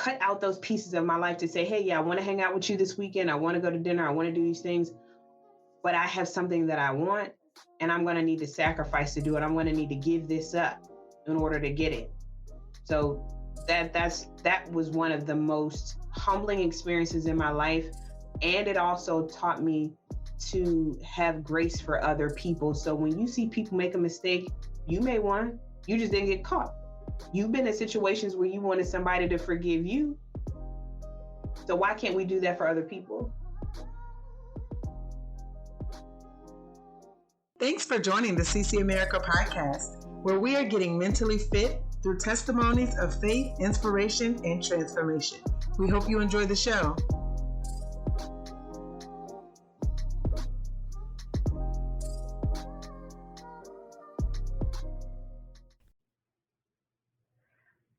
cut out those pieces of my life to say, hey, yeah, I want to hang out with you this weekend. I want to go to dinner. I want to do these things, but I have something that I want and I'm going to need to sacrifice to do it. I'm going to need to give this up in order to get it. So that was one of the most humbling experiences in my life. And it also taught me to have grace for other people. So when you see people make a mistake, you made one, you just didn't get caught. You've been in situations where you wanted somebody to forgive you. So why can't we do that for other people? Thanks for joining the CC America podcast, where we are getting mentally fit through testimonies of faith, inspiration, and transformation. We hope you enjoy the show.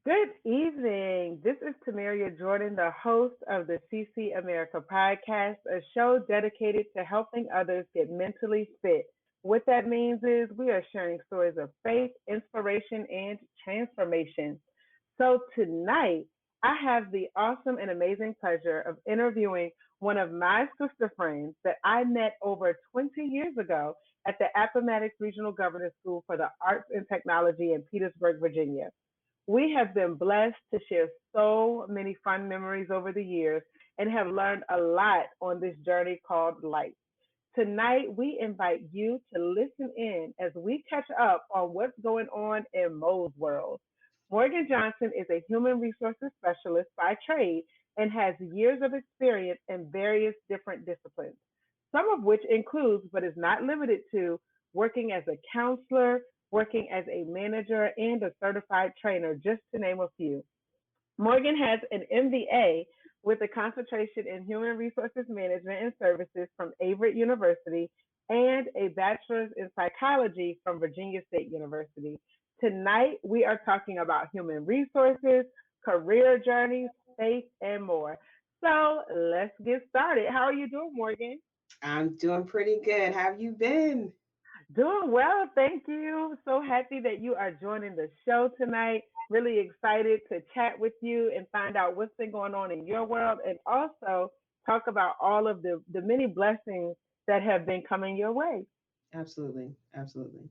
Good evening. This is Tomeria Jordan, the host of the CC America podcast, a show dedicated to helping others get mentally fit. What that means is we are sharing stories of faith, inspiration, and transformation. So tonight, I have the awesome and amazing pleasure of interviewing one of my sister friends that I met over 20 years ago at the Appomattox Regional Governor's School for the Arts and Technology in Petersburg, Virginia. We have been blessed to share so many fun memories over the years and have learned a lot on this journey called life. Tonight, we invite you to listen in as we catch up on what's going on in Mo's world. Morgan Johnson is a human resources specialist by trade and has years of experience in various different disciplines, some of which includes, but is not limited to, working as a counselor, working as a manager, and a certified trainer, just to name a few. Morgan has an MBA with a concentration in Human Resources Management and Services from Averett University and a Bachelor's in Psychology from Virginia State University. Tonight, we are talking about human resources, career journeys, faith, and more. So let's get started. How are you doing, Morgan? I'm doing pretty good. How have you been? Doing well, thank you. So happy that you are joining the show tonight. Really excited to chat with you and find out what's been going on in your world and also talk about all of the many blessings that have been coming your way. Absolutely. Absolutely.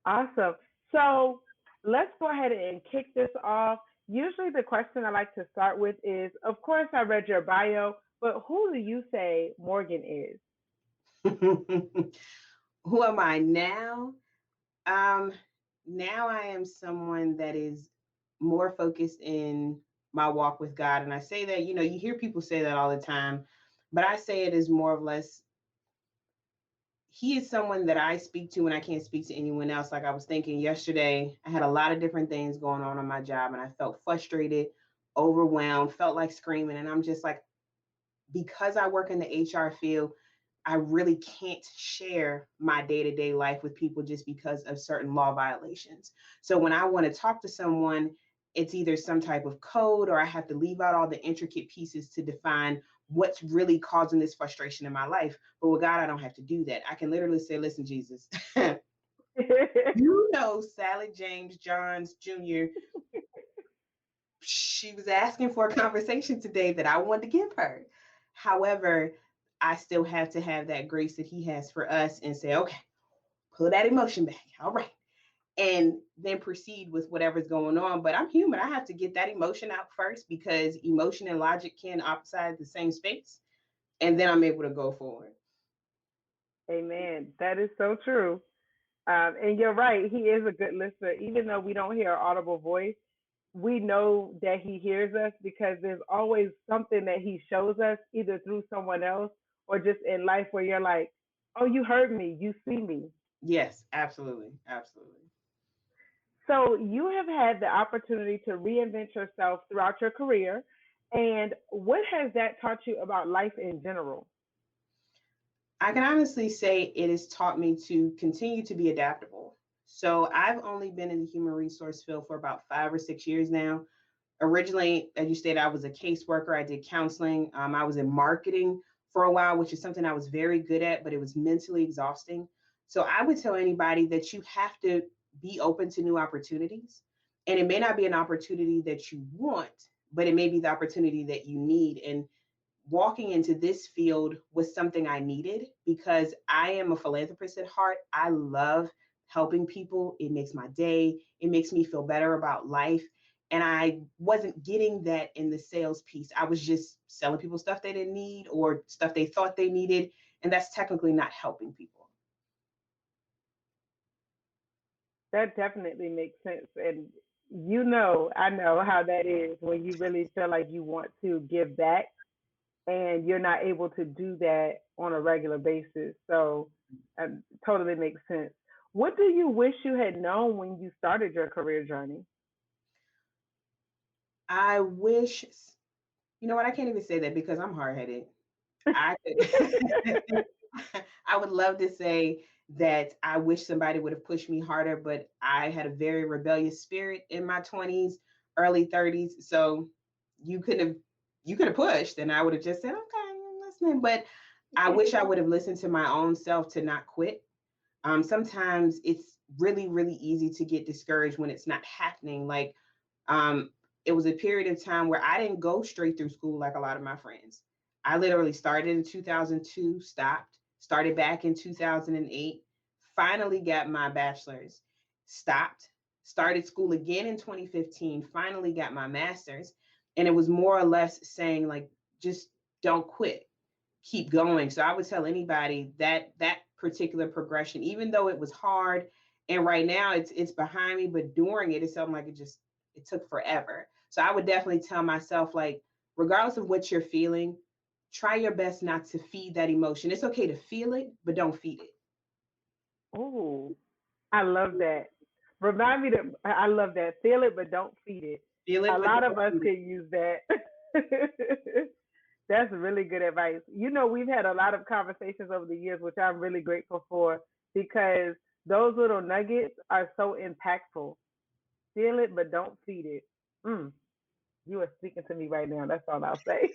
Awesome. So let's go ahead and kick this off. Usually the question I like to start with is, of course, I read your bio, but who do you say Morgan is? Who am I now? Now I am someone that is more focused in my walk with God. And I say that, you hear people say that all the time, but I say it is more or less, he is someone that I speak to when I can't speak to anyone else. Like I was thinking yesterday, I had a lot of different things going on my job and I felt frustrated, overwhelmed, felt like screaming. And I'm just like, because I work in the HR field, I really can't share my day-to-day life with people just because of certain law violations. So when I want to talk to someone, it's either some type of code or I have to leave out all the intricate pieces to define what's really causing this frustration in my life. But with God, I don't have to do that. I can literally say, listen, Jesus, Sally James Johns Jr., she was asking for a conversation today that I wanted to give her. However, I still have to have that grace that he has for us and say, okay, pull that emotion back. All right. And then proceed with whatever's going on. But I'm human. I have to get that emotion out first because emotion and logic can occupy the same space. And then I'm able to go forward. Amen. That is so true. And you're right. He is a good listener. Even though we don't hear an audible voice, we know that he hears us because there's always something that he shows us either through someone else or just in life where you're like, oh, you heard me, you see me. Yes, absolutely. Absolutely. So you have had the opportunity to reinvent yourself throughout your career. And what has that taught you about life in general? I can honestly say it has taught me to continue to be adaptable. So I've only been in the human resource field for about 5 or 6 years now. Originally, as you stated, I was a caseworker. I did counseling. I was in marketing for a while, which is something I was very good at, but it was mentally exhausting. So I would tell anybody that you have to be open to new opportunities. And it may not be an opportunity that you want, but it may be the opportunity that you need. And walking into this field was something I needed because I am a philanthropist at heart. I love helping people. It makes my day, it makes me feel better about life. And I wasn't getting that in the sales piece. I was just selling people stuff they didn't need or stuff they thought they needed. And that's technically not helping people. That definitely makes sense. And I know how that is when you really feel like you want to give back and you're not able to do that on a regular basis. So totally makes sense. What do you wish you had known when you started your career journey? I wish, you know what, I can't even say that because I'm hard headed. I could, I would love to say that I wish somebody would have pushed me harder, but I had a very rebellious spirit in my 20s, early 30s. So you could have you could have pushed and I would have just said, okay, I'm listening. But I wish I would have listened to my own self to not quit. Sometimes it's really, really easy to get discouraged when it's not happening. Like um, it was a period of time where I didn't go straight through school like a lot of my friends. I literally started in 2002, stopped, started back in 2008, finally got my bachelor's, stopped, started school again in 2015, finally got my master's. And it was more or less saying, like, just don't quit, keep going. So I would tell anybody that that particular progression, even though it was hard, and right now it's behind me, but during it, it's something like it took forever. So I would definitely tell myself, like, regardless of what you're feeling, try your best not to feed that emotion. It's okay to feel it, but don't feed it. Oh, I love that. Remind me that I love that. Feel it, but don't feed it. Feel A it, but lot don't of us feed it. can use that. That's really good advice. We've had a lot of conversations over the years, which I'm really grateful for because those little nuggets are so impactful. Feel it, but don't feed it. Mm, you are speaking to me right now. That's all I'll say.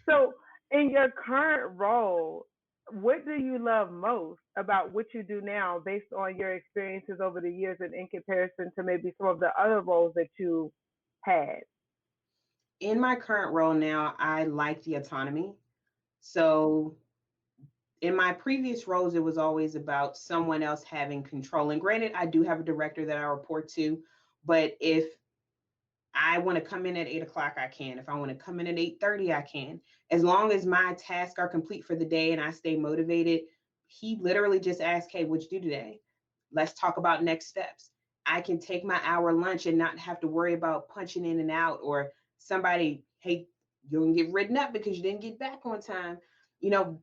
So, in your current role, what do you love most about what you do now based on your experiences over the years and in comparison to maybe some of the other roles that you had? In my current role now, I like the autonomy. So in my previous roles, it was always about someone else having control. And granted, I do have a director that I report to, but if I want to come in at 8 o'clock, I can. If I want to come in at 8:30, I can. As long as my tasks are complete for the day and I stay motivated, he literally just asked, hey, what'd you do today? Let's talk about next steps. I can take my hour lunch and not have to worry about punching in and out or somebody, hey, you're gonna get written up because you didn't get back on time.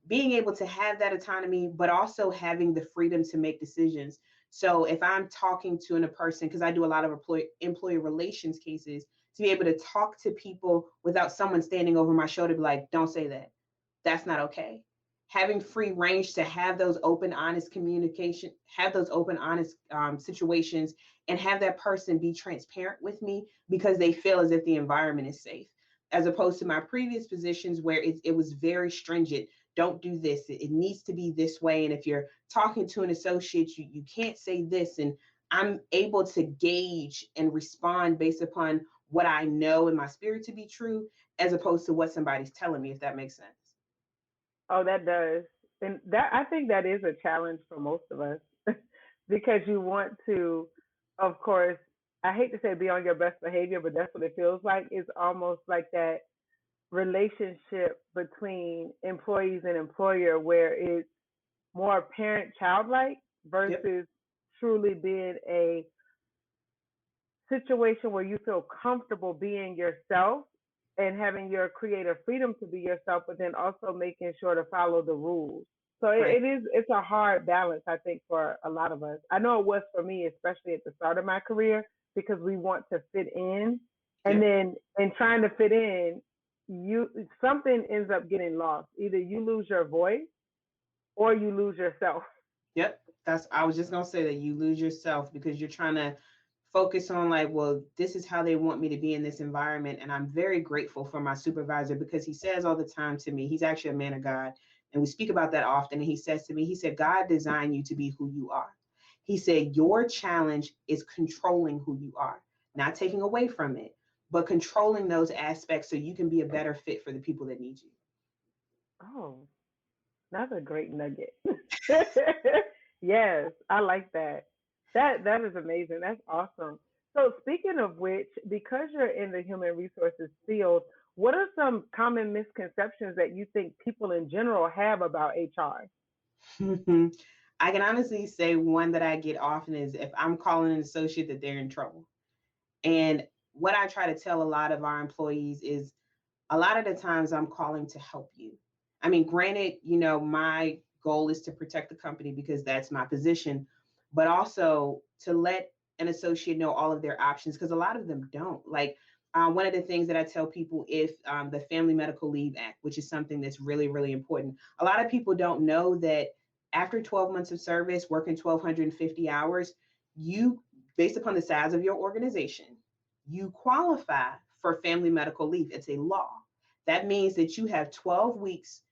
Being able to have that autonomy, but also having the freedom to make decisions. So if I'm talking to a person, because I do a lot of employee relations cases, to be able to talk to people without someone standing over my shoulder, be like, don't say that. That's not okay. Having free range to have those open, honest communication, have those open, honest situations, and have that person be transparent with me because they feel as if the environment is safe, as opposed to my previous positions where it was very stringent. Don't do this. It needs to be this way. And if you're talking to an associate, you can't say this. And I'm able to gauge and respond based upon what I know in my spirit to be true, as opposed to what somebody's telling me, if that makes sense. Oh, that does. And that I think that is a challenge for most of us because you want to, of course, I hate to say be on your best behavior, but that's what it feels like. It's almost like that relationship between employees and employer where it's more parent childlike Yep. versus truly being a situation where you feel comfortable being yourself and having your creative freedom to be yourself, but then also making sure to follow the rules. So Right. it's a hard balance, I think, for a lot of us. I know it was for me, especially at the start of my career, because we want to fit in. And Yep. then in trying to fit in, you something ends up getting lost. Either you lose your voice or you lose yourself. Yep. I was just gonna say that you lose yourself because you're trying to focus on, like, well, this is how they want me to be in this environment. And I'm very grateful for my supervisor because he says all the time to me, he's actually a man of God. And we speak about that often. And he says to me, he said, God designed you to be who you are. He said, your challenge is controlling who you are, not taking away from it, but controlling those aspects so you can be a better fit for the people that need you. Oh, that's a great nugget. Yes, I like that. That is amazing. That's awesome. So speaking of which, because you're in the human resources field, what are some common misconceptions that you think people in general have about HR? I can honestly say one that I get often is if I'm calling an associate that they're in trouble. And what I try to tell a lot of our employees is a lot of the times I'm calling to help you. I mean, granted, my goal is to protect the company because that's my position, but also to let an associate know all of their options because a lot of them don't. Like, one of the things that I tell people if the Family Medical Leave Act, which is something that's really, really important. A lot of people don't know that after 12 months of service, working 1,250 hours, you, based upon the size of your organization, you qualify for family medical leave. It's a law. That means that you have 12 weeks.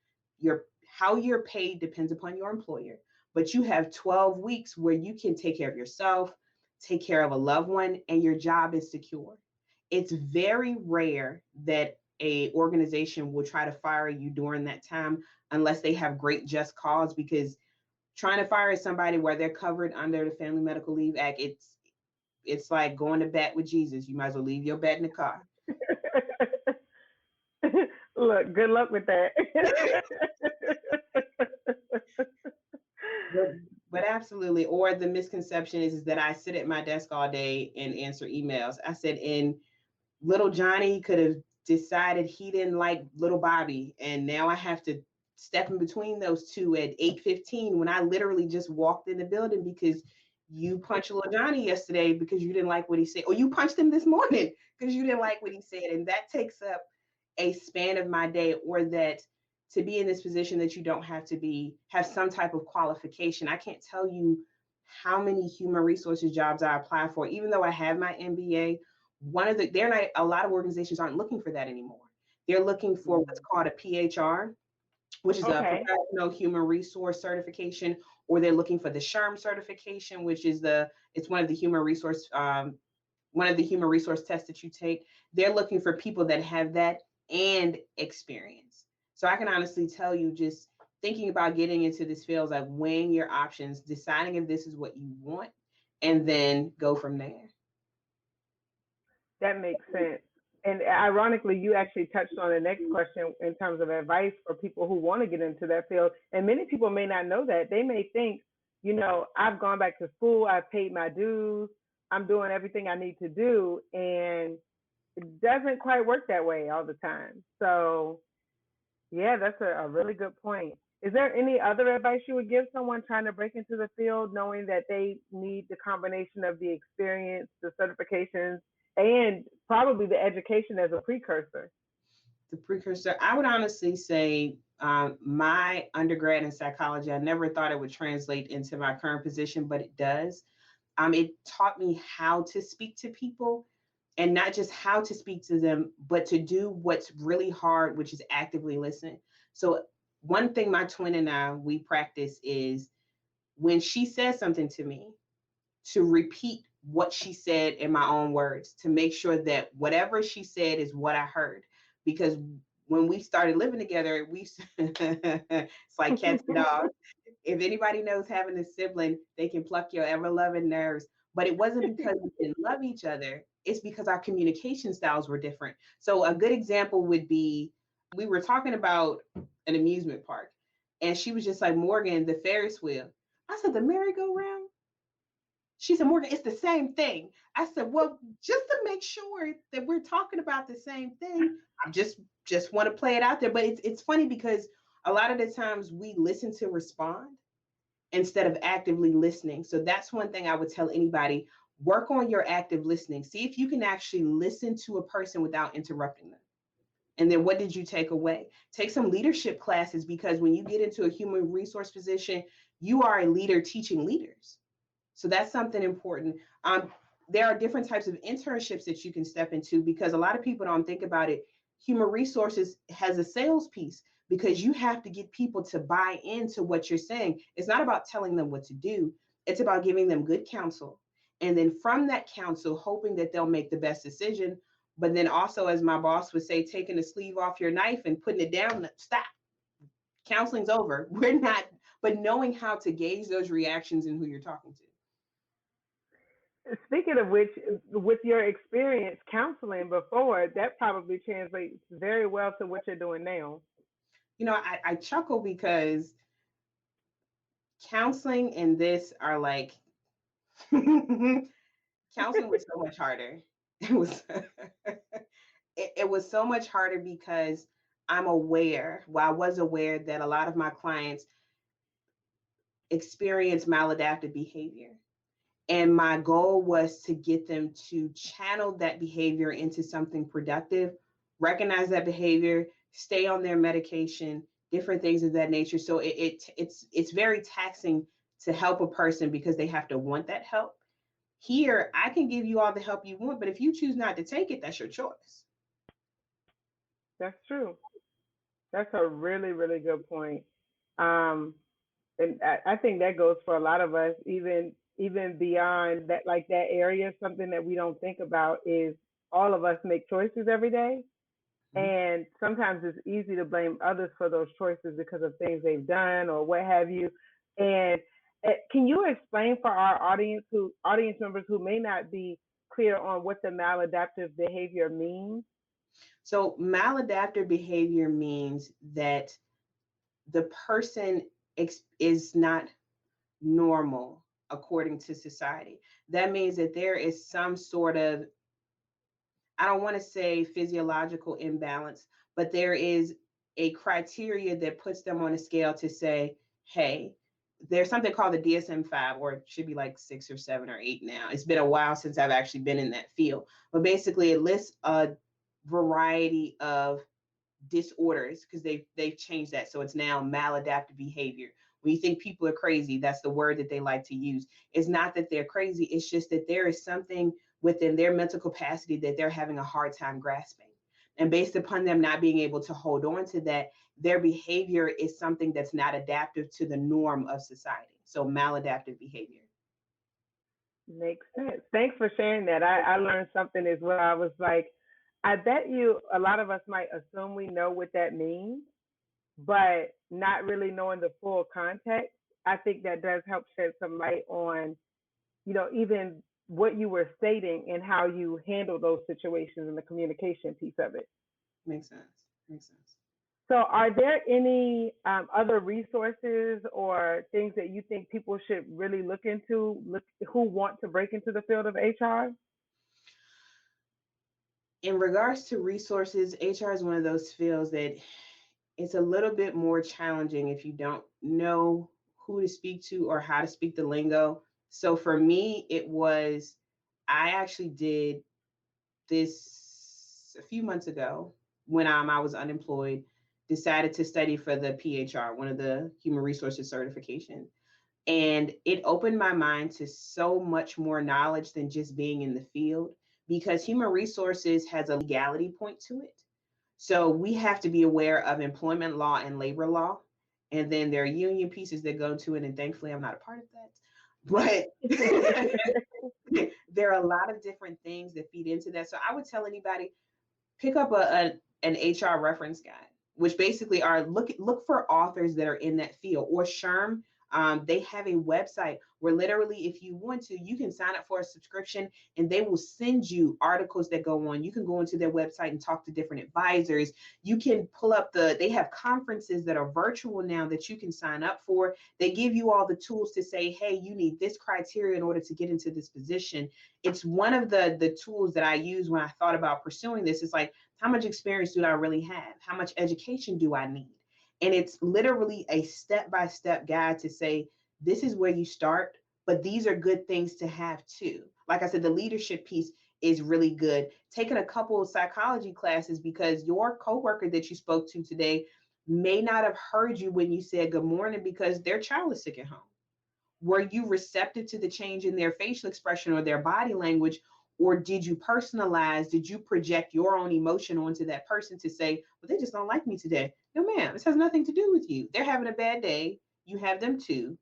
How you're paid depends upon your employer, but you have 12 weeks where you can take care of yourself, take care of a loved one, and your job is secure. It's very rare that a organization will try to fire you during that time unless they have great just cause, because trying to fire somebody where they're covered under the Family Medical Leave Act, it's like going to bat with Jesus. You might as well leave your bat in the car. Look, good luck with that. But absolutely. Or the misconception is that I sit at my desk all day and answer emails. I said, and little Johnny could have decided he didn't like little Bobby, and now I have to step in between those two at 8:15 when I literally just walked in the building because you punched little Johnny yesterday because you didn't like what he said, or you punched him this morning because you didn't like what he said, and that takes up a span of my day. Or that to be in this position that you don't have some type of qualification. I can't tell you how many human resources jobs I apply for, even though I have my MBA. They're not, a lot of organizations aren't looking for that anymore. They're looking for what's called a PHR, which is a Okay. professional human resource certification, or they're looking for the SHRM certification, which is it's one of the human resource tests that you take. They're looking for people that have that and experience. So I can honestly tell you, just thinking about getting into this field, like weighing your options, deciding if this is what you want, and then go from there. That makes sense. And ironically, you actually touched on the next question in terms of advice for people who want to get into that field. And many people may not know that. They may think, I've gone back to school, I've paid my dues, I'm doing everything I need to do. And it doesn't quite work that way all the time. So, yeah, that's a really good point. Is there any other advice you would give someone trying to break into the field, knowing that they need the combination of the experience, the certifications, and probably the education as a precursor? The precursor, I would honestly say my undergrad in psychology, I never thought it would translate into my current position, but it does. It taught me how to speak to people, and not just how to speak to them, but to do what's really hard, which is actively listen. So one thing my twin and we practice is when she says something to me, to repeat what she said in my own words, to make sure that whatever she said is what I heard. Because when we started living together, it's like cats and dogs. If anybody knows having a sibling, they can pluck your ever loving nerves. But it wasn't because we didn't love each other. It's because our communication styles were different. So a good example would be, we were talking about an amusement park, and she was just like, Morgan, the Ferris wheel. I said, the merry-go-round? She said, Morgan, it's the same thing. I said, well, just to make sure that we're talking about the same thing, I just want to play it out there. But it's funny because a lot of the times we listen to respond instead of actively listening. So that's one thing I would tell anybody: work on your active listening. See if you can actually listen to a person without interrupting them. And then what did you take away? Take some leadership classes, because when you get into a human resource position, you are a leader teaching leaders. So that's something important. There are different types of internships that you can step into, because a lot of people don't think about it. Human resources has a sales piece, because you have to get people to buy into what you're saying. It's not about telling them what to do. It's about giving them good counsel And then from that counsel, hoping that they'll make the best decision. But then also, as my boss would say, taking the sleeve off your knife and putting it down, stop. Counseling's over. We're not, but knowing how to gauge those reactions and who you're talking to. Speaking of which, with your experience counseling before, that probably translates very well to what you're doing now. I chuckle because counseling and this are like, counseling was so much harder. It was, it was so much harder because I was aware that a lot of my clients experience maladaptive behavior. And my goal was to get them to channel that behavior into something productive, recognize that behavior, stay on their medication, different things of that nature. So it's very taxing to help a person because they have to want that help. Here, I can give you all the help you want, but if you choose not to take it, that's your choice. That's true. That's a really, really good point. Um, and I think that goes for a lot of us, even beyond that, like that area. Something that we don't think about is all of us make choices every day, and sometimes it's easy to blame others for those choices because of things they've done or what have you. And can you explain for our audience members who may not be clear on what the maladaptive behavior means? So maladaptive behavior means that the person is not normal according to society. That means that there is some sort of, I don't want to say physiological imbalance, but there is a criteria that puts them on a scale to say, hey, there's something called the DSM-5, or it should be like 6 or 7 or 8 now. It's been a while since I've actually been in that field. But basically, it lists a variety of disorders because they've changed that. So it's now maladaptive behavior. When you think people are crazy, that's the word that they like to use. It's not that they're crazy. It's just that there is something within their mental capacity that they're having a hard time grasping. And based upon them not being able to hold on to that, their behavior is something that's not adaptive to the norm of society. So maladaptive behavior. Makes sense. Thanks for sharing that. I learned something as well. I was like, I bet you a lot of us might assume we know what that means, but not really knowing the full context. I think that does help shed some light on, even what you were stating and how you handle those situations and the communication piece of it. Makes sense. Makes sense. So, are there any other resources or things that you think people should really look into, who want to break into the field of HR? In regards to resources, HR is one of those fields that it's a little bit more challenging if you don't know who to speak to or how to speak the lingo. So for me, I actually did this a few months ago when I was unemployed, decided to study for the PHR, one of the human resources certification. And it opened my mind to so much more knowledge than just being in the field because human resources has a legality point to it. So we have to be aware of employment law and labor law. And then there are union pieces that go to it. And thankfully, I'm not a part of that. But there are a lot of different things that feed into that. So I would tell anybody, pick up an HR reference guide, which basically are look for authors that are in that field. Or SHRM, they have a website where literally, if you want to, you can sign up for a subscription and they will send you articles that go on. You can go into their website and talk to different advisors. You can pull up they have conferences that are virtual now that you can sign up for. They give you all the tools to say, hey, you need this criteria in order to get into this position. It's one of the tools that I use when I thought about pursuing this. It's like, how much experience do I really have? How much education do I need? And it's literally a step-by-step guide to say, this is where you start, but these are good things to have too. Like I said, the leadership piece is really good. Taking a couple of psychology classes because your coworker that you spoke to today may not have heard you when you said good morning because their child is sick at home. Were you receptive to the change in their facial expression or their body language? Or did you personalize, did you project your own emotion onto that person to say, well, they just don't like me today? No, ma'am, this has nothing to do with you. They're having a bad day. You have them too.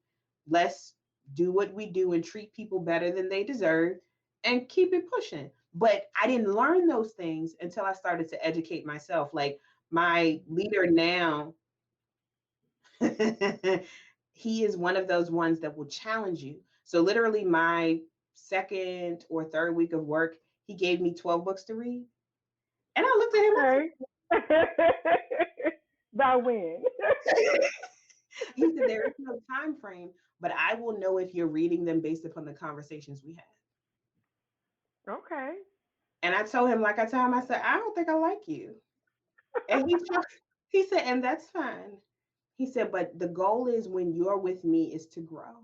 Let's do what we do and treat people better than they deserve and keep it pushing. But I didn't learn those things until I started to educate myself. Like my leader now, he is one of those ones that will challenge you. So literally my second or third week of work, he gave me 12 books to read. And I looked at him, Okay. By when? he said, there is no time frame, but I will know if you're reading them based upon the conversations we have. Okay. And I told him, like I told him, I said, I don't think I like you. And he said, and that's fine. He said, but the goal is when you're with me is to grow.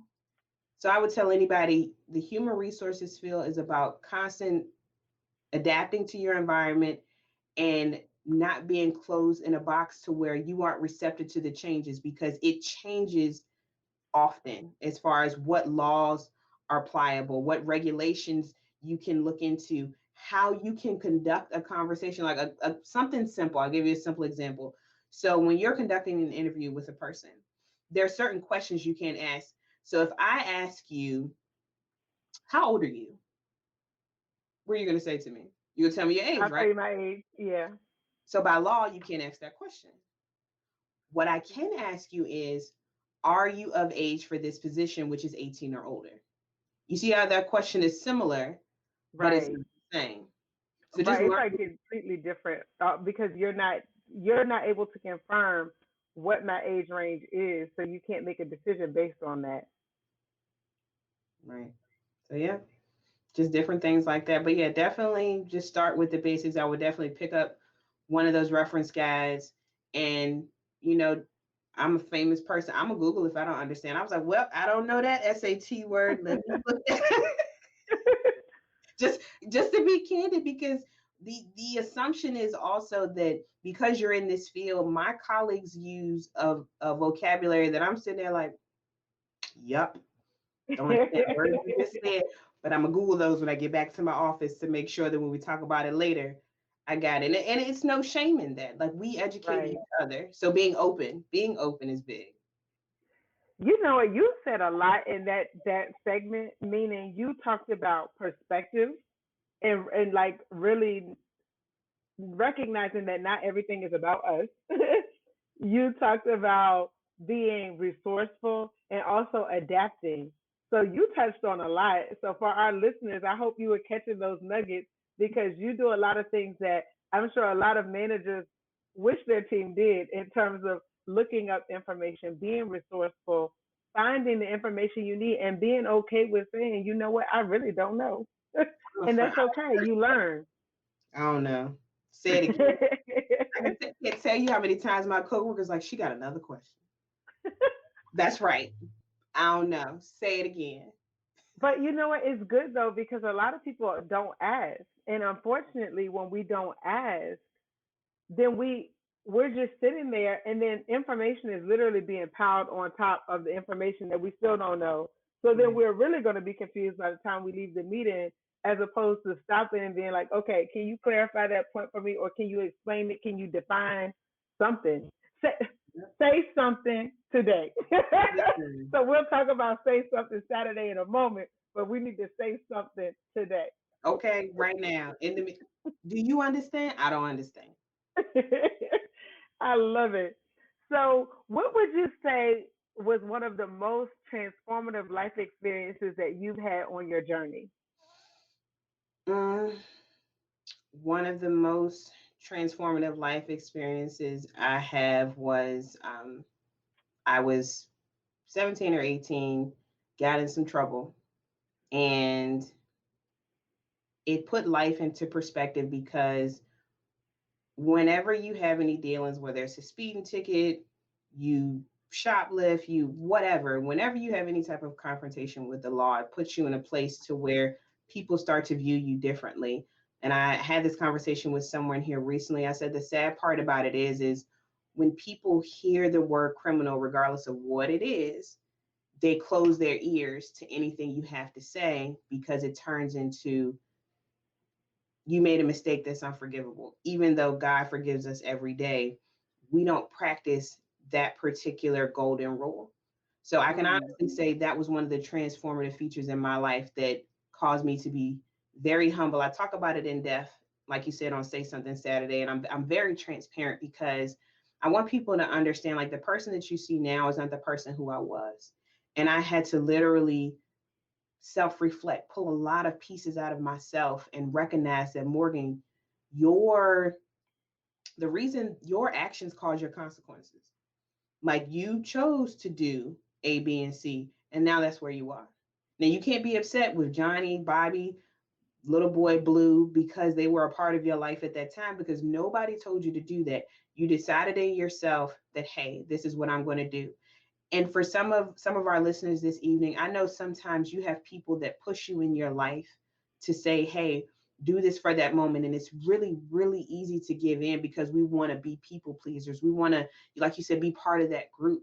So I would tell anybody the human resources field is about constant adapting to your environment and not being closed in a box to where you aren't receptive to the changes because it changes often as far as what laws are pliable, what regulations you can look into, how you can conduct a conversation, like something simple. I'll give you a simple example. So when you're conducting an interview with a person, there are certain questions you can't ask. So if I ask you, how old are you? What are you going to say to me? You'll tell me your age, I'll tell right? you my age. Yeah. So by law, you can't ask that question. What I can ask you is, are you of age for this position, which is 18 or older? You see how that question is similar, but it's Right. not the same. So just Right. It's learn. like completely different because you're not able to confirm what my age range is, so you can't make a decision based on that. Right. So yeah, just different things like that. But yeah, definitely just start with the basics. I would definitely pick up one of those reference guides and you know, I'm a famous person. I'm gonna Google if I don't understand. I was like, well, I don't know that SAT word. Let me look at just just to be candid because the assumption is also that because you're in this field, my colleagues use a vocabulary that I'm sitting there like, yep, don't understand a word you just said, but I'm gonna Google those when I get back to my office to make sure that when we talk about it later, I got it. And it's no shame in that. Like we educate each Right. other. So being open is big. You know what? You said a lot in that segment, meaning you talked about perspective and like really recognizing that not everything is about us. You talked about being resourceful and also adapting. So you touched on a lot. So for our listeners, I hope you were catching those nuggets because you do a lot of things that I'm sure a lot of managers wish their team did in terms of looking up information, being resourceful, finding the information you need, and being okay with saying, you know what, I really don't know. And that's okay. You learn. I don't know. Say it again. Can't tell you how many times my coworkers like, she got another question. That's right. I don't know. Say it again. But you know what? It's good though because a lot of people don't ask, and unfortunately, when we don't ask, then we're just sitting there, and then information is literally being piled on top of the information that we still don't know. So then Right. we're really going to be confused by the time we leave the meeting, as opposed to stopping and being like, okay, can you clarify that point for me, or can you explain it? Can you define something? Say, say something today. Listen, So we'll talk about say something Saturday in a moment, but we need to say something today. okay, right now. Do you understand? I don't understand. I love it. So, what would you say was one of the most transformative life experiences that you've had on your journey? Mm, one of the most transformative life experiences I have was I was 17 or 18, got in some trouble, and it put life into perspective because whenever you have any dealings, whether it's a speeding ticket, you shoplift, you whatever, whenever you have any type of confrontation with the law, it puts you in a place to where people start to view you differently. And I had this conversation with someone here recently. I said the sad part about it is when people hear the word criminal, regardless of what it is, they close their ears to anything you have to say because it turns into you made a mistake that's unforgivable. Even though God forgives us every day, we don't practice that particular golden rule. So I can honestly say that was one of the transformative features in my life that caused me to be very humble. I talk about it in depth, like you said on Say Something Saturday, and I'm very transparent because I want people to understand, like, the person that you see now is not the person who I was. And I had to literally self-reflect, pull a lot of pieces out of myself and recognize that, Morgan, your the reason your actions cause your consequences. Like, you chose to do A, B, and C, and now that's where you are. Now you can't be upset with Johnny, Bobby, little boy Blue because they were a part of your life at that time, because nobody told you to do that. You decided in yourself that, hey, this is what I'm going to do. And for some of our listeners this evening, I know sometimes you have people that push you in your life to say, hey, do this for that moment. And it's really, really easy to give in because we want to be people pleasers. We want to, like you said, be part of that group.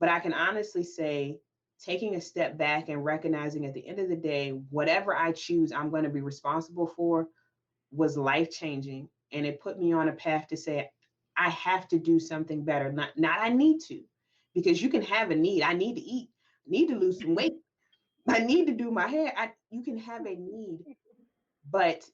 But I can honestly say, taking a step back and recognizing at the end of the day, whatever I choose, I'm going to be responsible for, was life changing. And it put me on a path to say, I have to do something better. Not I need to, because you can have a need. I need to eat, I need to lose some weight, I need to do my hair. You can have a need, but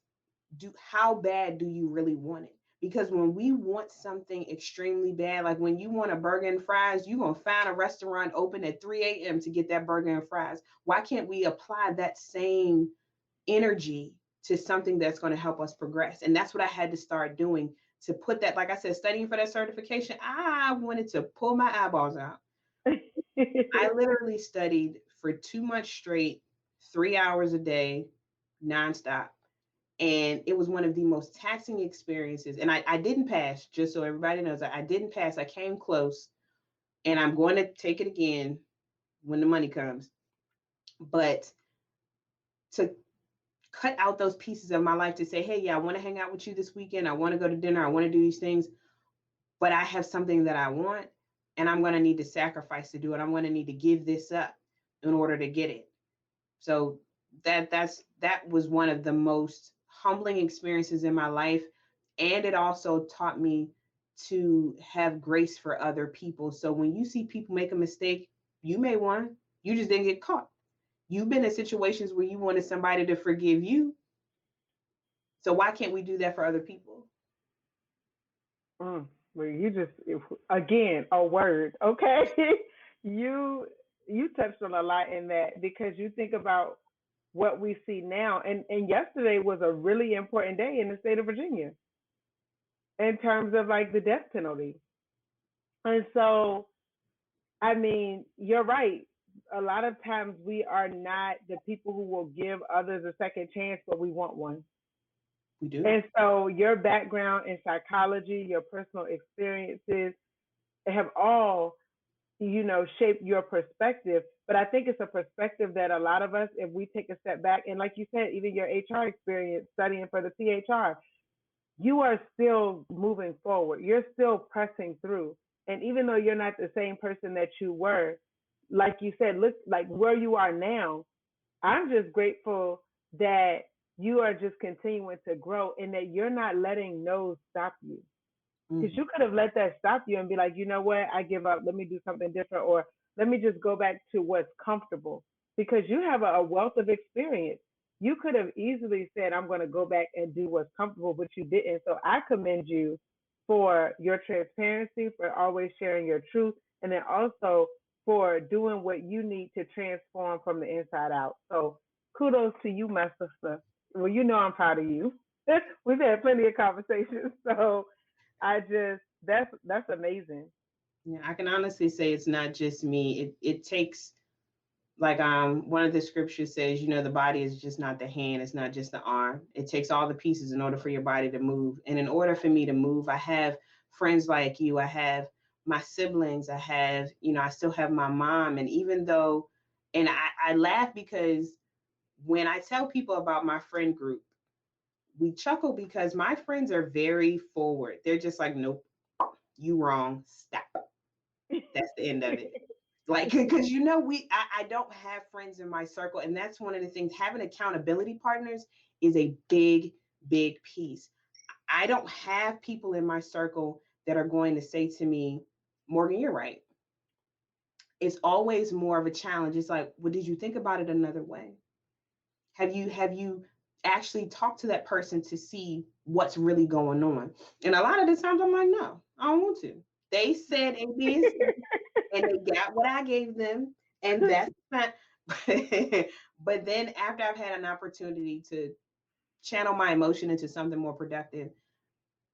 how bad do you really want it? Because when we want something extremely bad, like when you want a burger and fries, you're going to find a restaurant open at 3 a.m. to get that burger and fries. Why can't we apply that same energy to something that's going to help us progress? And that's what I had to start doing, to put that, like I said, studying for that certification. I wanted to pull my eyeballs out. I literally studied for 2 months straight, 3 hours a day, nonstop. And it was one of the most taxing experiences. And I didn't pass, just so everybody knows. I didn't pass. I came close, and I'm going to take it again when the money comes. But to cut out those pieces of my life to say, hey, yeah, I want to hang out with you this weekend. I want to go to dinner. I want to do these things. But I have something that I want, and I'm going to need to sacrifice to do it. I'm going to need to give this up in order to get it. So that was one of the most humbling experiences in my life. And it also taught me to have grace for other people. So when you see people make a mistake, you made one, you just didn't get caught. You've been in situations where you wanted somebody to forgive you. So why can't we do that for other people? Well, you just, again, a word, okay? you you touched on a lot in that, because you think about what we see now, and yesterday was a really important day in the state of Virginia in terms of like the death penalty. And so, I mean, you're right. A lot of times we are not the people who will give others a second chance, but we want one. We do. And so your background in psychology, your personal experiences have all, shaped your perspective. But I think it's a perspective that a lot of us, if we take a step back, and like you said, even your HR experience studying for the CHR, you are still moving forward. You're still pressing through. And even though you're not the same person that you were, like you said, look, like where you are now, I'm just grateful that you are just continuing to grow and that you're not letting no's stop you. Because you could have let that stop you and be like, you know what, I give up. Let me do something different, or let me just go back to what's comfortable. Because you have a wealth of experience. You could have easily said, I'm going to go back and do what's comfortable, but you didn't. So I commend you for your transparency, for always sharing your truth, and then also for doing what you need to transform from the inside out. So kudos to you, my sister. Well, I'm proud of you. We've had plenty of conversations. So that's amazing. Yeah, I can honestly say it's not just me. It takes, like, one of the scriptures says, the body is just not the hand, it's not just the arm. It takes all the pieces in order for your body to move. And in order for me to move, I have friends like you, I have my siblings, I have, I still have my mom. And even though, and I laugh because when I tell people about my friend group, we chuckle because my friends are very forward. They're just like, nope, you wrong, stop. That's the end of it. Like, because I don't have friends in my circle, and that's one of the things. Having accountability partners is a big piece. I don't have people in my circle that are going to say to me, Morgan, you're right, it's always more of a challenge. It's like, well, did you think about it another way? Have you actually talked to that person to see what's really going on? And a lot of the times I'm like, no, I don't want to. They said A, B, and C, and they got what I gave them, and that's fine. But then after I've had an opportunity to channel my emotion into something more productive,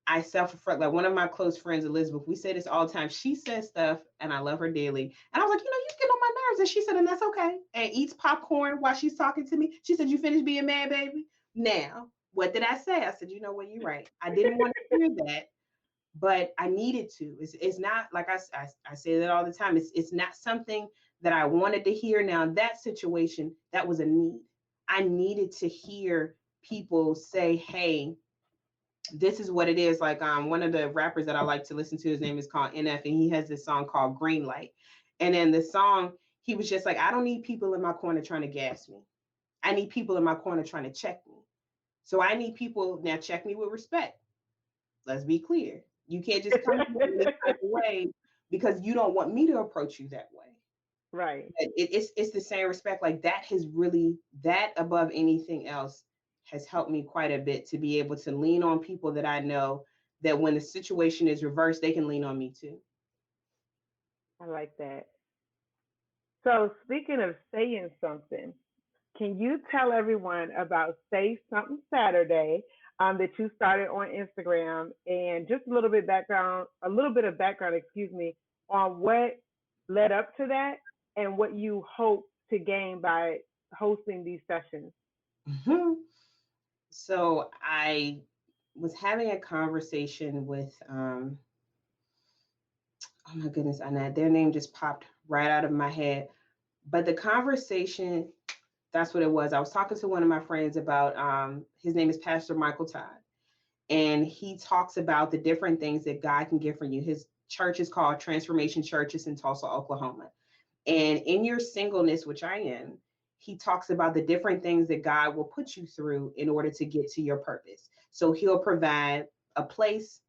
I self-reflect. Like one of my close friends, Elizabeth, we say this all the time. She says stuff, and I love her dearly. And I was like, you get on my nerves. And she said, and that's okay. And eats popcorn while she's talking to me. She said, you finished being mad, baby? Now, what did I say? I said, you know what, you're right. I didn't want to hear that, but I needed to. It's not like I say that all the time. It's not something that I wanted to hear. Now, that situation, that was a need. I needed to hear people say, hey, this is what it is. Like one of the rappers that I like to listen to, his name is called NF, and he has this song called Green Light. And in the song, he was just like, I don't need people in my corner trying to gas me. I need people in my corner trying to check me. So I need people now check me with respect. Let's be clear. You can't just come to me in this type of way because you don't want me to approach you that way. Right. It's the same respect. Like that has really, that above anything else has helped me quite a bit to be able to lean on people that I know that when the situation is reversed, they can lean on me too. I like that. So, speaking of saying something, can you tell everyone about Say Something Saturday that you started on Instagram, and just a little bit of background, excuse me, on what led up to that and what you hope to gain by hosting these sessions? Mhm. So I was having a conversation with, oh my goodness, Annette, their name just popped right out of my head. But the conversation, that's what it was. I was talking to one of my friends about, his name is Pastor Michael Todd, and he talks about the different things that God can give for you. His church is called Transformation Churches in Tulsa, Oklahoma. And in your singleness, which I am, he talks about the different things that God will put you through in order to get to your purpose. So he'll provide a place,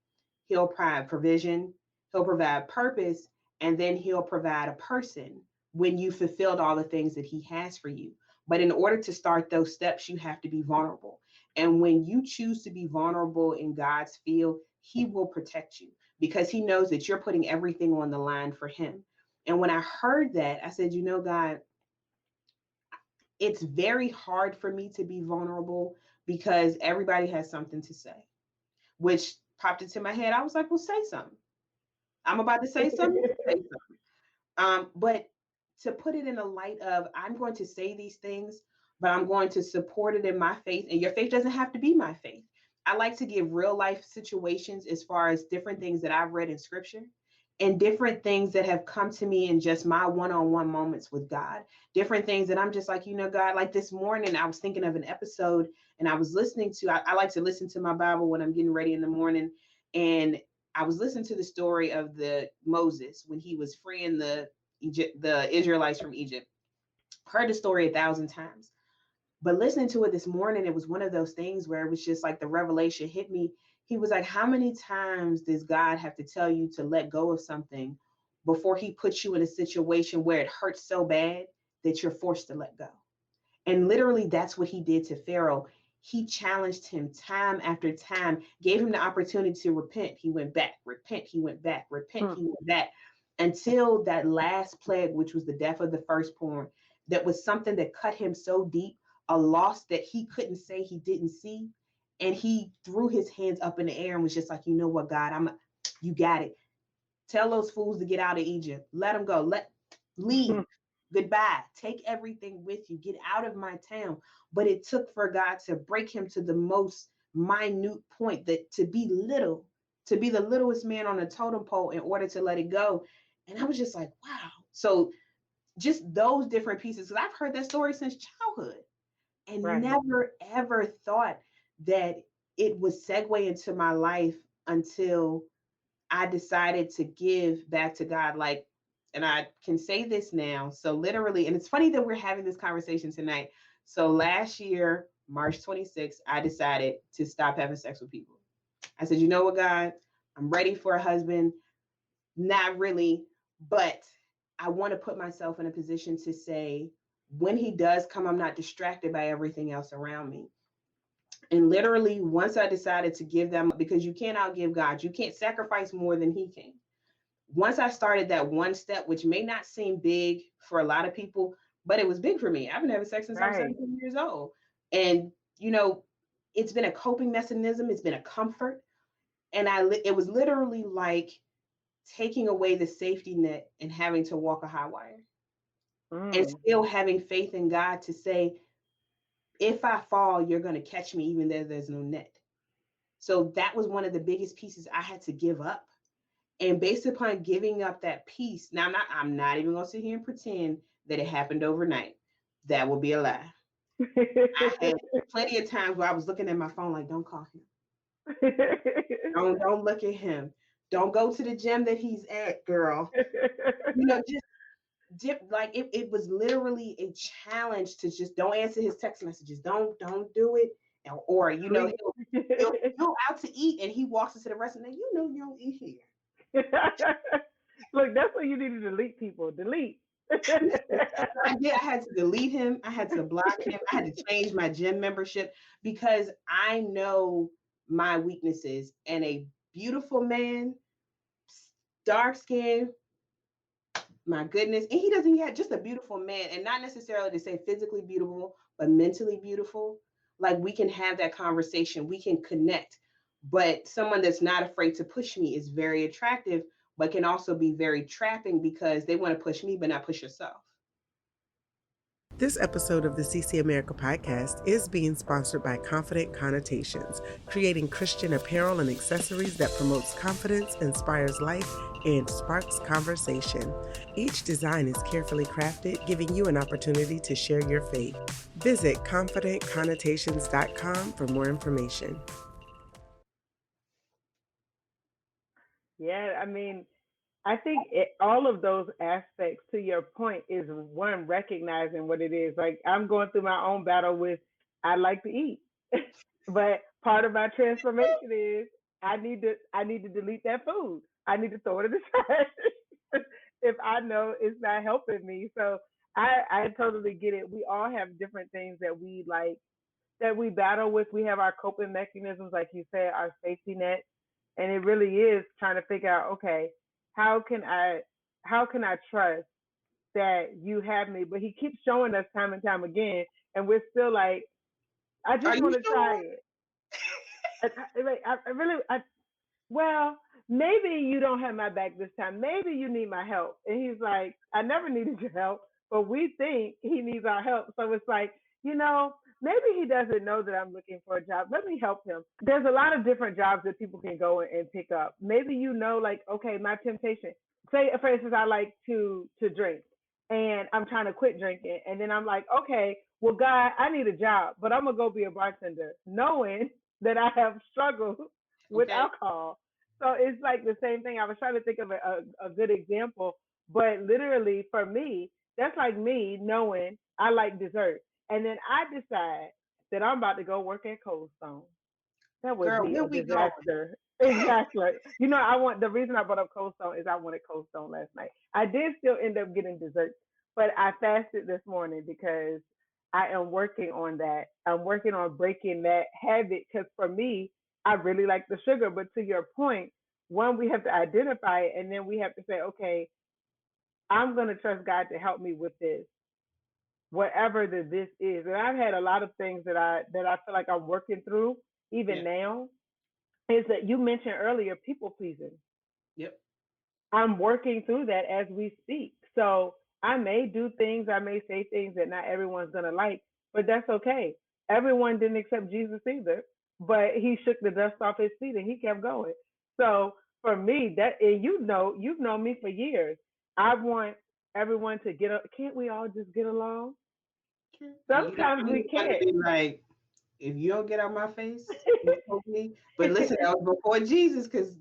he'll provide provision, he'll provide purpose, and then he'll provide a person when you fulfilled all the things that he has for you. But in order to start those steps, you have to be vulnerable. And when you choose to be vulnerable in God's field, he will protect you because he knows that you're putting everything on the line for him. And when I heard that, I said, God, it's very hard for me to be vulnerable because everybody has something to say, which popped into my head. I was like, well, say something. I'm about to say something. Say something. But to put it in a light of, I'm going to say these things, but I'm going to support it in my faith. And your faith doesn't have to be my faith. I like to give real life situations as far as different things that I've read in scripture and different things that have come to me in just my one-on-one moments with God. Different things that I'm just like, God, like this morning, I was thinking of an episode and I was listening to, I like to listen to my Bible when I'm getting ready in the morning. And I was listening to the story of the Moses when he was freeing the Israelites from Egypt. Heard the story 1,000 times, but listening to it this morning, it was one of those things where it was just like the revelation hit me. He was like, how many times does God have to tell you to let go of something before he puts you in a situation where it hurts so bad that you're forced to let go? And literally, that's what he did to Pharaoh. He challenged him time after time, gave him the opportunity to repent. He went back, repent, he went back, repent, he went back, until that last plague, which was the death of the firstborn, that was something that cut him so deep, a loss that he couldn't say he didn't see. And he threw his hands up in the air and was just like, you know what, God, you got it. Tell those fools to get out of Egypt. Let them go. Leave. Goodbye. Take everything with you. Get out of my town. But it took for God to break him to the most minute point, that to be little, to be the littlest man on a totem pole in order to let it go. And I was just like, wow. So just those different pieces, because I've heard that story since childhood and Right. never ever thought that it would segue into my life until I decided to give back to God. Like, and I can say this now. So literally, and it's funny that we're having this conversation tonight. So last year, March 26th, I decided to stop having sex with people. I said, you know what, God, I'm ready for a husband. Not really, but I want to put myself in a position to say, when he does come, I'm not distracted by everything else around me. And literally, once I decided to give them, because you can't outgive God, you can't sacrifice more than he can. Once I started that one step, which may not seem big for a lot of people, but it was big for me. I've been having sex since I was Right. 17 years old. And, you know, it's been a coping mechanism, it's been a comfort. And it was literally like taking away the safety net and having to walk a high wire and Mm. still having faith in God to say, if I fall, you're going to catch me, even though there's no net. So that was one of the biggest pieces I had to give up. And based upon giving up that piece, now I'm not even gonna sit here and pretend that it happened overnight. That would be a lie. I had plenty of times where I was looking at my phone like, don't call him. Don't look at him. Don't go to the gym that he's at, girl. Just like it was literally a challenge to just don't answer his text messages. Don't do it. Or Please. he'll go out to eat and he walks into the restaurant and you don't eat here. Look, that's when you need to delete people. Delete. I did. I had to delete him. I had to block him. I had to change my gym membership because I know my weaknesses. And a beautiful man, dark skin, my goodness. And he doesn't yet, just a beautiful man. And not necessarily to say physically beautiful, but mentally beautiful. Like we can have that conversation, we can connect. But someone that's not afraid to push me is very attractive, but can also be very trapping because they want to push me, but not push yourself. This episode of the CC America podcast is being sponsored by Confident Connotations, creating Christian apparel and accessories that promotes confidence, inspires life, and sparks conversation. Each design is carefully crafted, giving you an opportunity to share your faith. Visit confidentconnotations.com for more information. Yeah, I mean, I think all of those aspects, to your point, is one, recognizing what it is. Like I'm going through my own battle with I like to eat, but part of my transformation is I need to delete that food. I need to throw it in the trash if I know it's not helping me. So I totally get it. We all have different things that we like, that we battle with. We have our coping mechanisms, like you said, our safety net, and it really is trying to figure out, okay, how can I how can I trust that you have me? But he keeps showing us time and time again, and we're still like, I Are just you want to try sure? it. I really, well, maybe you don't have my back this time. Maybe you need my help. And he's like, I never needed your help, but we think he needs our help. So it's like, maybe he doesn't know that I'm looking for a job. Let me help him. There's a lot of different jobs that people can go and pick up. Maybe like, okay, my temptation. Say, for instance, I like to drink, and I'm trying to quit drinking, and then I'm like, okay, well, God, I need a job, but I'm gonna go be a bartender, knowing that I have struggled with Okay. alcohol. So it's like the same thing. I was trying to think of a good example, but literally for me, that's like me knowing I like dessert. And then I decide that I'm about to go work at Cold Stone. That would Girl, be where a we going? disaster. Exactly. The reason I brought up Cold Stone is I wanted Cold Stone last night. I did still end up getting dessert, but I fasted this morning because I am working on that. I'm working on breaking that habit because for me, I really like the sugar. But to your point, one, we have to identify it, and then we have to say, okay, I'm going to trust God to help me with this, whatever this is. And I've had a lot of things that I feel like I'm working through even Yeah. now. Is that you mentioned earlier, people pleasing. Yep. I'm working through that as we speak. So I may do things, I may say things that not everyone's gonna like, but that's okay. Everyone didn't accept Jesus either, but he shook the dust off his feet and he kept going. So for me, and you've known me for years. I want everyone to get up. Can't we all just get along? And you know, Sometimes I'm we the one to can't. be like, if you don't get out my face, you poke me. But listen, that was before Jesus, because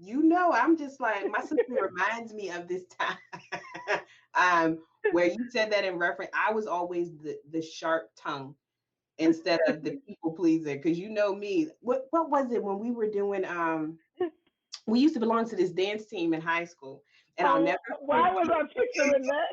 I'm just like, my sister reminds me of this time. Where you said that in reference, I was always the sharp tongue instead of the people pleaser. Because you know me. What was it when we were doing we used to belong to this dance team in high school. And I'll Oh, never why was forget. I picturing that?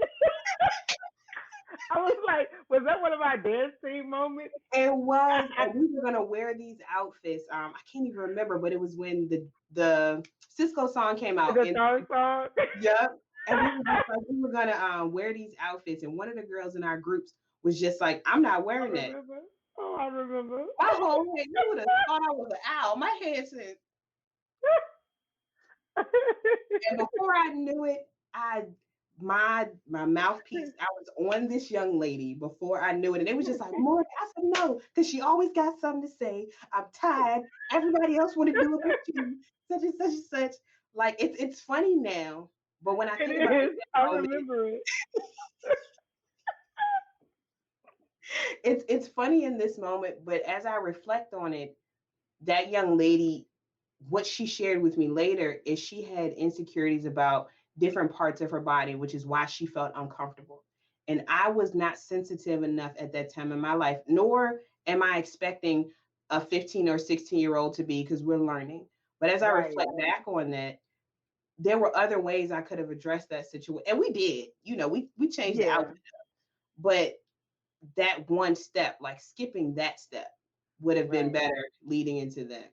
I was like, was that one of my dance team moments? It was, and we were gonna wear these outfits. I can't even remember, but it was when the Cisco song came out, The and song. yep, and we were just like we were gonna wear these outfits, and one of the girls in our groups was just like, "I'm not I wearing that." remember. Oh, I remember. My whole head, you would have thought I was an owl. My head said, and before I knew it, I my mouthpiece, I was on this young lady before I knew it. And it was just like, Morgan, I said no, because she always got something to say. I'm tired. Everybody else want to do it but you, such and such and such. Like it's funny now, but when I It think about it is. in that I moment, remember it. it's funny in this moment, but as I reflect on it, that young lady, what she shared with me later is she had insecurities about different parts of her body, which is why she felt uncomfortable. And I was not sensitive enough at that time in my life, nor am I expecting a 15 or 16-year-old to be, because we're learning. But as I Right. reflect back on that, there were other ways I could have addressed that situation. And we did, we changed the Yeah. outfit. But that one step, like skipping that step, would have been Right. better leading into that.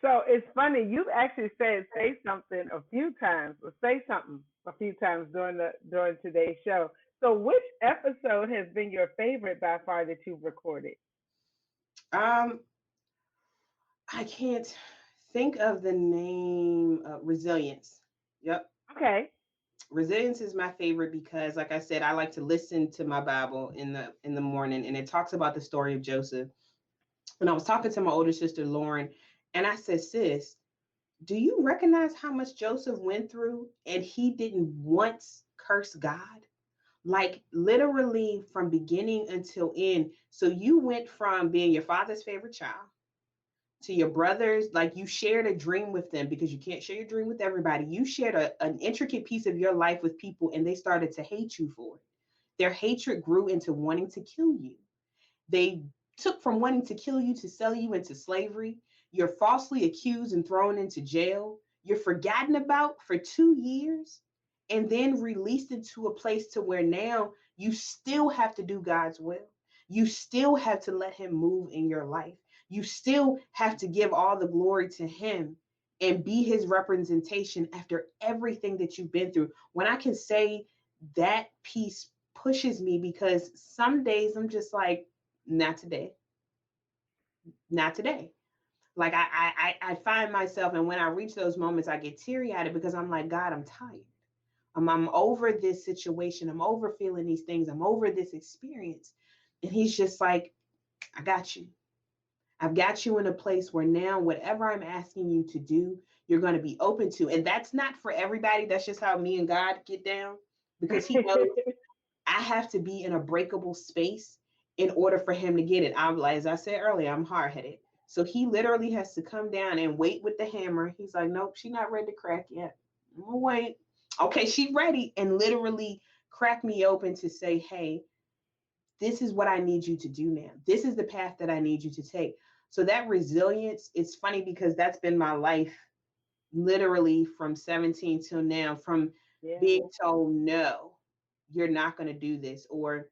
So it's funny. You've actually said say something a few times, or say something a few times during today's show. So which episode has been your favorite by far that you've recorded? Um, I can't think of the name. Resilience. Yep. Okay. Resilience is my favorite because, like I said, I like to listen to my Bible in the morning, and it talks about the story of Joseph. And I was talking to my older sister Lauren, and I said, "Sis, do you recognize how much Joseph went through, and he didn't once curse God? Like literally from beginning until end. So you went from being your father's favorite child to your brothers, like you shared a dream with them because you can't share your dream with everybody. You shared an intricate piece of your life with people and they started to hate you for it. Their hatred grew into wanting to kill you. They took from wanting to kill you to sell you into slavery. You're falsely accused and thrown into jail. You're forgotten about for 2 years and then released into a place to where now you still have to do God's will. You still have to let him move in your life. You still have to give all the glory to him and be his representation after everything that you've been through. When I can say that piece pushes me, because some days I'm just like, not today, not today. Like I find myself, and when I reach those moments, I get teary eyed because I'm like, God, I'm tired. I'm over this situation. I'm over feeling these things. I'm over this experience. And he's just like, I got you. I've got you in a place where now whatever I'm asking you to do, you're going to be open to. And that's not for everybody. That's just how me and God get down, because he knows I have to be in a breakable space in order for him to get it. I'm like, as I said earlier, I'm hard headed. So he literally has to come down and wait with the hammer. He's like, nope, she's not ready to crack yet. I'm gonna wait. Okay, she ready, and literally crack me open to say, hey, this is what I need you to do now. This is the path that I need you to take. So that resilience, it's funny because that's been my life literally from 17 till now, from Yeah. being told, no, you're not going to do this, or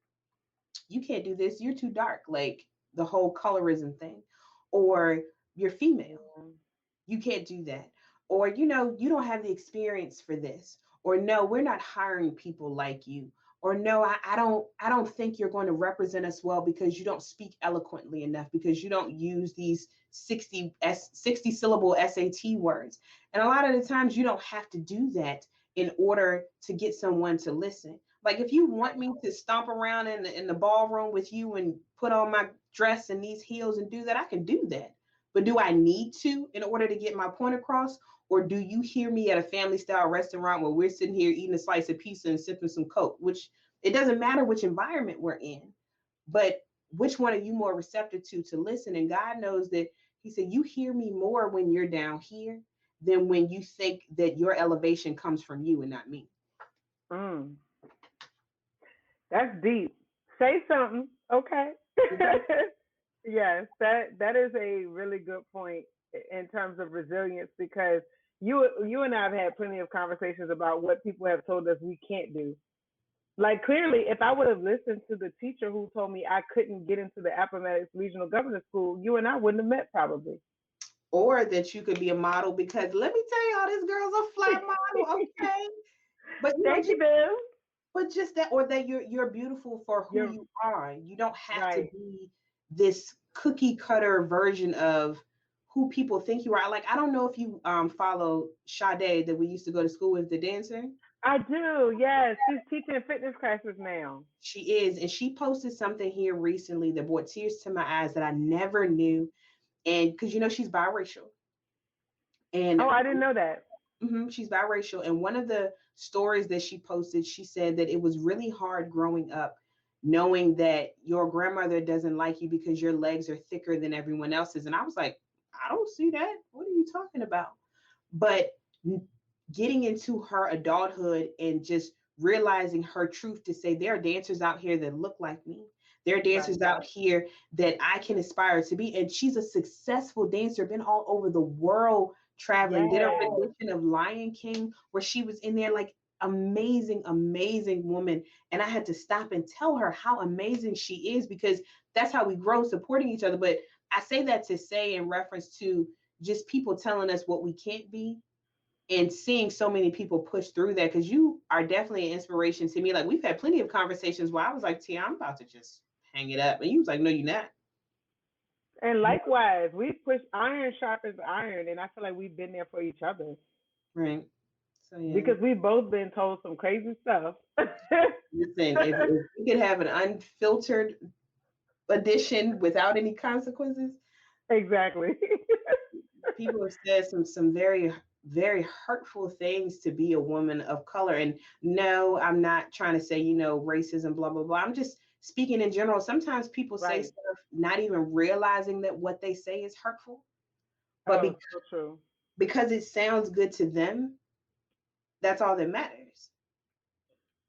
you can't do this, you're too dark, like the whole colorism thing, or you're female, you can't do that, or you don't have the experience for this, or no, we're not hiring people like you, or no, I don't think you're going to represent us well because you don't speak eloquently enough, because you don't use these 60 syllable SAT words. And a lot of the times you don't have to do that in order to get someone to listen. Like if you want me to stomp around in the ballroom with you and put on my dress and these heels and do that, I can do that. But do I need to in order to get my point across? Or do you hear me at a family style restaurant where we're sitting here eating a slice of pizza and sipping some Coke, which it doesn't matter which environment we're in, but which one are you more receptive to listen? And God knows that he said, you hear me more when you're down here than when you think that your elevation comes from you and not me. Mm, that's deep. Say something. Okay. Yes, that is a really good point in terms of resilience, because you and I have had plenty of conversations about what people have told us we can't do. Like clearly, if I would have listened to the teacher who told me I couldn't get into the Appomattox Regional Government School, you and I wouldn't have met probably. Or that you could be a model, because let me tell y'all, this girl's a fly model, okay? But Thank you, Bill. just that, or that you're beautiful for who You're you are. You don't have to right. be this cookie cutter version of who people think you are. Like, I don't know if you follow Sade, that we used to go to school with, the dancer. I do. Yes, she's teaching fitness classes now. She is, and she posted something here recently that brought tears to my eyes that I never knew. And because she's biracial, and Oh, I didn't know that. she's biracial. And one of the stories that she posted, she said that it was really hard growing up, knowing that your grandmother doesn't like you because your legs are thicker than everyone else's. And I was like, I don't see that. What are you talking about? But getting into her adulthood and just realizing her truth, to say there are dancers out here that look like me. There are Right. dancers out here that I can aspire to be. And she's a successful dancer, been all over the world traveling, did a Yes. rendition of Lion King where she was in there, like, amazing, amazing woman. And I had to stop and tell her how amazing she is, because that's how we grow, supporting each other. But I say that to say, in reference to just people telling us what we can't be, and seeing so many people push through that, because you are definitely an inspiration to me. Like, we've had plenty of conversations where I was like, Tia, I'm about to just hang it up. And you was like, no, you're not. And likewise, we push iron sharpens iron, and I feel like we've been there for each other Right. So, yeah. because we've both been told some crazy stuff. Listen, if we could have an unfiltered edition without any consequences, Exactly. people have said some very, very hurtful things to be a woman of color. And no, I'm not trying to say, racism, blah, blah, blah. I'm just speaking in general. Sometimes people say Right. stuff not even realizing that what they say is hurtful, but Oh, so true. because it sounds good to them, that's all that matters.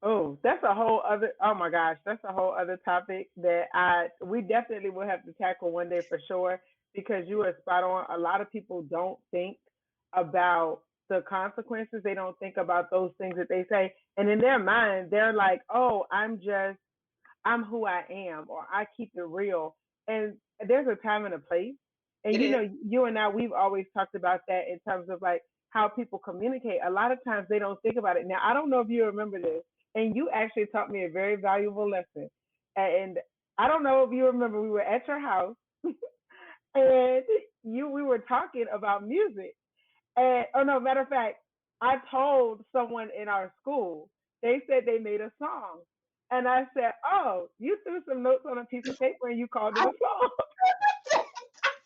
Oh, that's a whole other. Oh my gosh, that's a whole other topic that we definitely will have to tackle one day for sure. Because you are spot on. A lot of people don't think about the consequences. They don't think about those things that they say, and in their mind, they're like, "Oh, I'm who I am, or I keep it real." And there's a time and a place. And It is. you and I, we've always talked about that in terms of like how people communicate. A lot of times they don't think about it. Now, I don't know if you remember this, and you actually taught me a very valuable lesson. And I don't know if you remember, we were at your house, and we were talking about music. And oh no, matter of fact, I told someone in our school, they said they made a song. And I said, "Oh, you threw some notes on a piece of paper and you called it a song."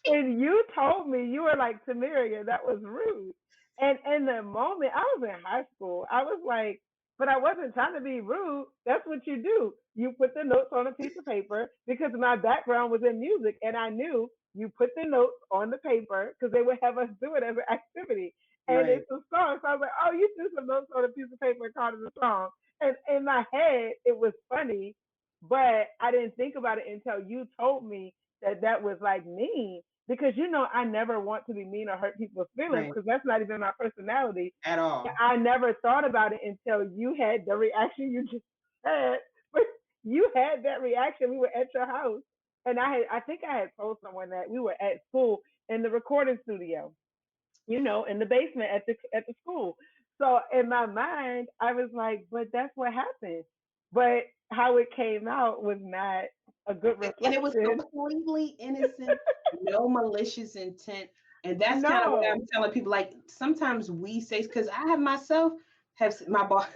And you told me, you were like, "Tomeria, that was rude." And in the moment, I was in high school. I was like, but I wasn't trying to be rude. That's what you do. You put the notes on a piece of paper because my background was in music, and I knew you put the notes on the paper because they would have us do it as an activity. And Right. it's a song. So I was like, "Oh, you threw some notes on a piece of paper and called it a song." And in my head, it was funny, but I didn't think about it until you told me that that was like mean, because I never want to be mean or hurt people's feelings Right. because that's not even my personality. At all. I never thought about it until you had the reaction you just had. But you had that reaction. We were at your house, and I think I had told someone that we were at school in the recording studio, in the basement at the school. So in my mind, I was like, but that's what happened. But how it came out was not a good And it was reflection. completely innocent, no malicious intent. And that's kind of what No. I'm telling people. Like, sometimes we say, because I have myself my boss,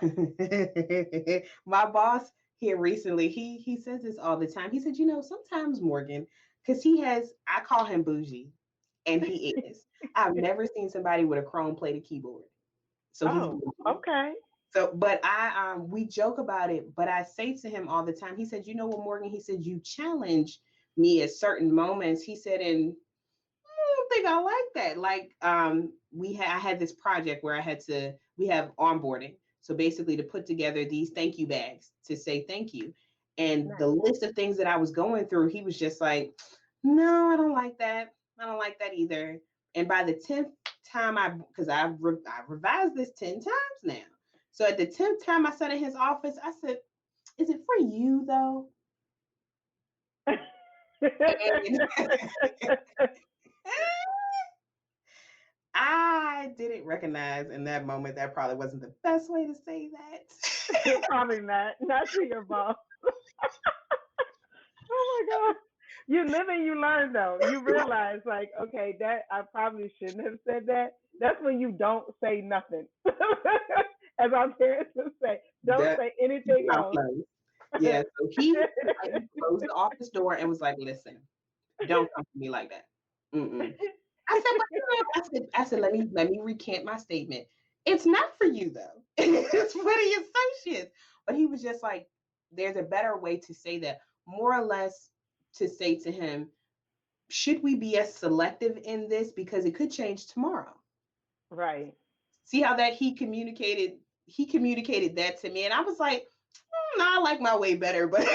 my boss here recently. He says this all the time. He said, sometimes, Morgan, because I call him bougie, and he is. I've never seen somebody with a chrome plated keyboard, so he's Oh, bougie. okay. So, but we joke about it, but I say to him all the time, he said, you know what, Morgan? He said, you challenge me at certain moments. He said, and I don't think I like that. Like, I had this project where we have onboarding. So basically to put together these thank you bags to say thank you. And the Nice. list of things that I was going through, he was just like, no, I don't like that. I don't like that either. And by the 10th time, because I've revised this 10 times now. So at the 10th time I sat in his office, I said, is it for you though? And I didn't recognize in that moment that probably wasn't the best way to say that. Probably not. Not to your boss. Oh my God. You live and you learn though. You realize like, okay, that I probably shouldn't have said that. That's when you don't say nothing. As our parents would say, don't That say anything mouth else. closed. Yeah, so he closed the office door and was like, "Listen, don't come to me like that." Mm-mm. I said, "But you know," I said, let me recant my statement. It's not for you though. It's for the associates. But he was just like, "There's a better way to say that." More or less, to say to him, "Should we be as selective in this because it could change tomorrow?" Right. See how that he communicated that to me, and I was like, no, I like my way better, but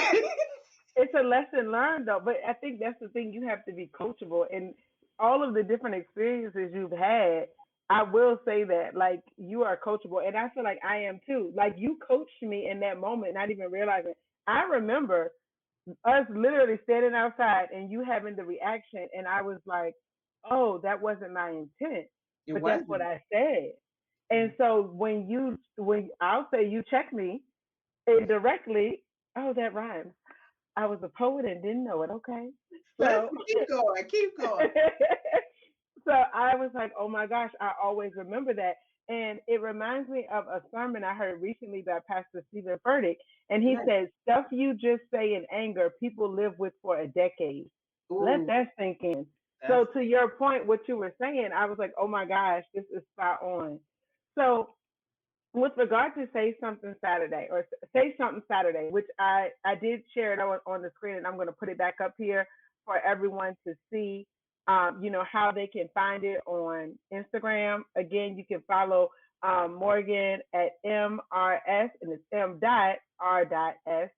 It's a lesson learned though, but I think that's the thing. You have to be coachable, and all of the different experiences you've had. I will say that, like, you are coachable, and I feel like I am too. Like, you coached me in that moment, not even realizing. I remember us literally standing outside and you having the reaction, and I was like, "Oh, that wasn't my intent," it but that's what wasn't. I said. And so when I'll say you check me indirectly, oh, that rhymes. I was a poet and didn't know it. Okay. So, Listen, keep going, keep going. so I was like, oh my gosh, I always remember that. And it reminds me of a sermon I heard recently by Pastor Stephen Furtick. And he Yes. said, stuff you just say in anger, people live with for a decade. Let Ooh, that sink in. So, that's to your point, what you were saying, I was like, oh my gosh, this is spot on. So, with regard to say something Saturday or say something Saturday, which I did share it on the screen, and I'm going to put it back up here for everyone to see. How they can find it on Instagram. Again, you can follow Morgan at MRS, and it's M.R.S.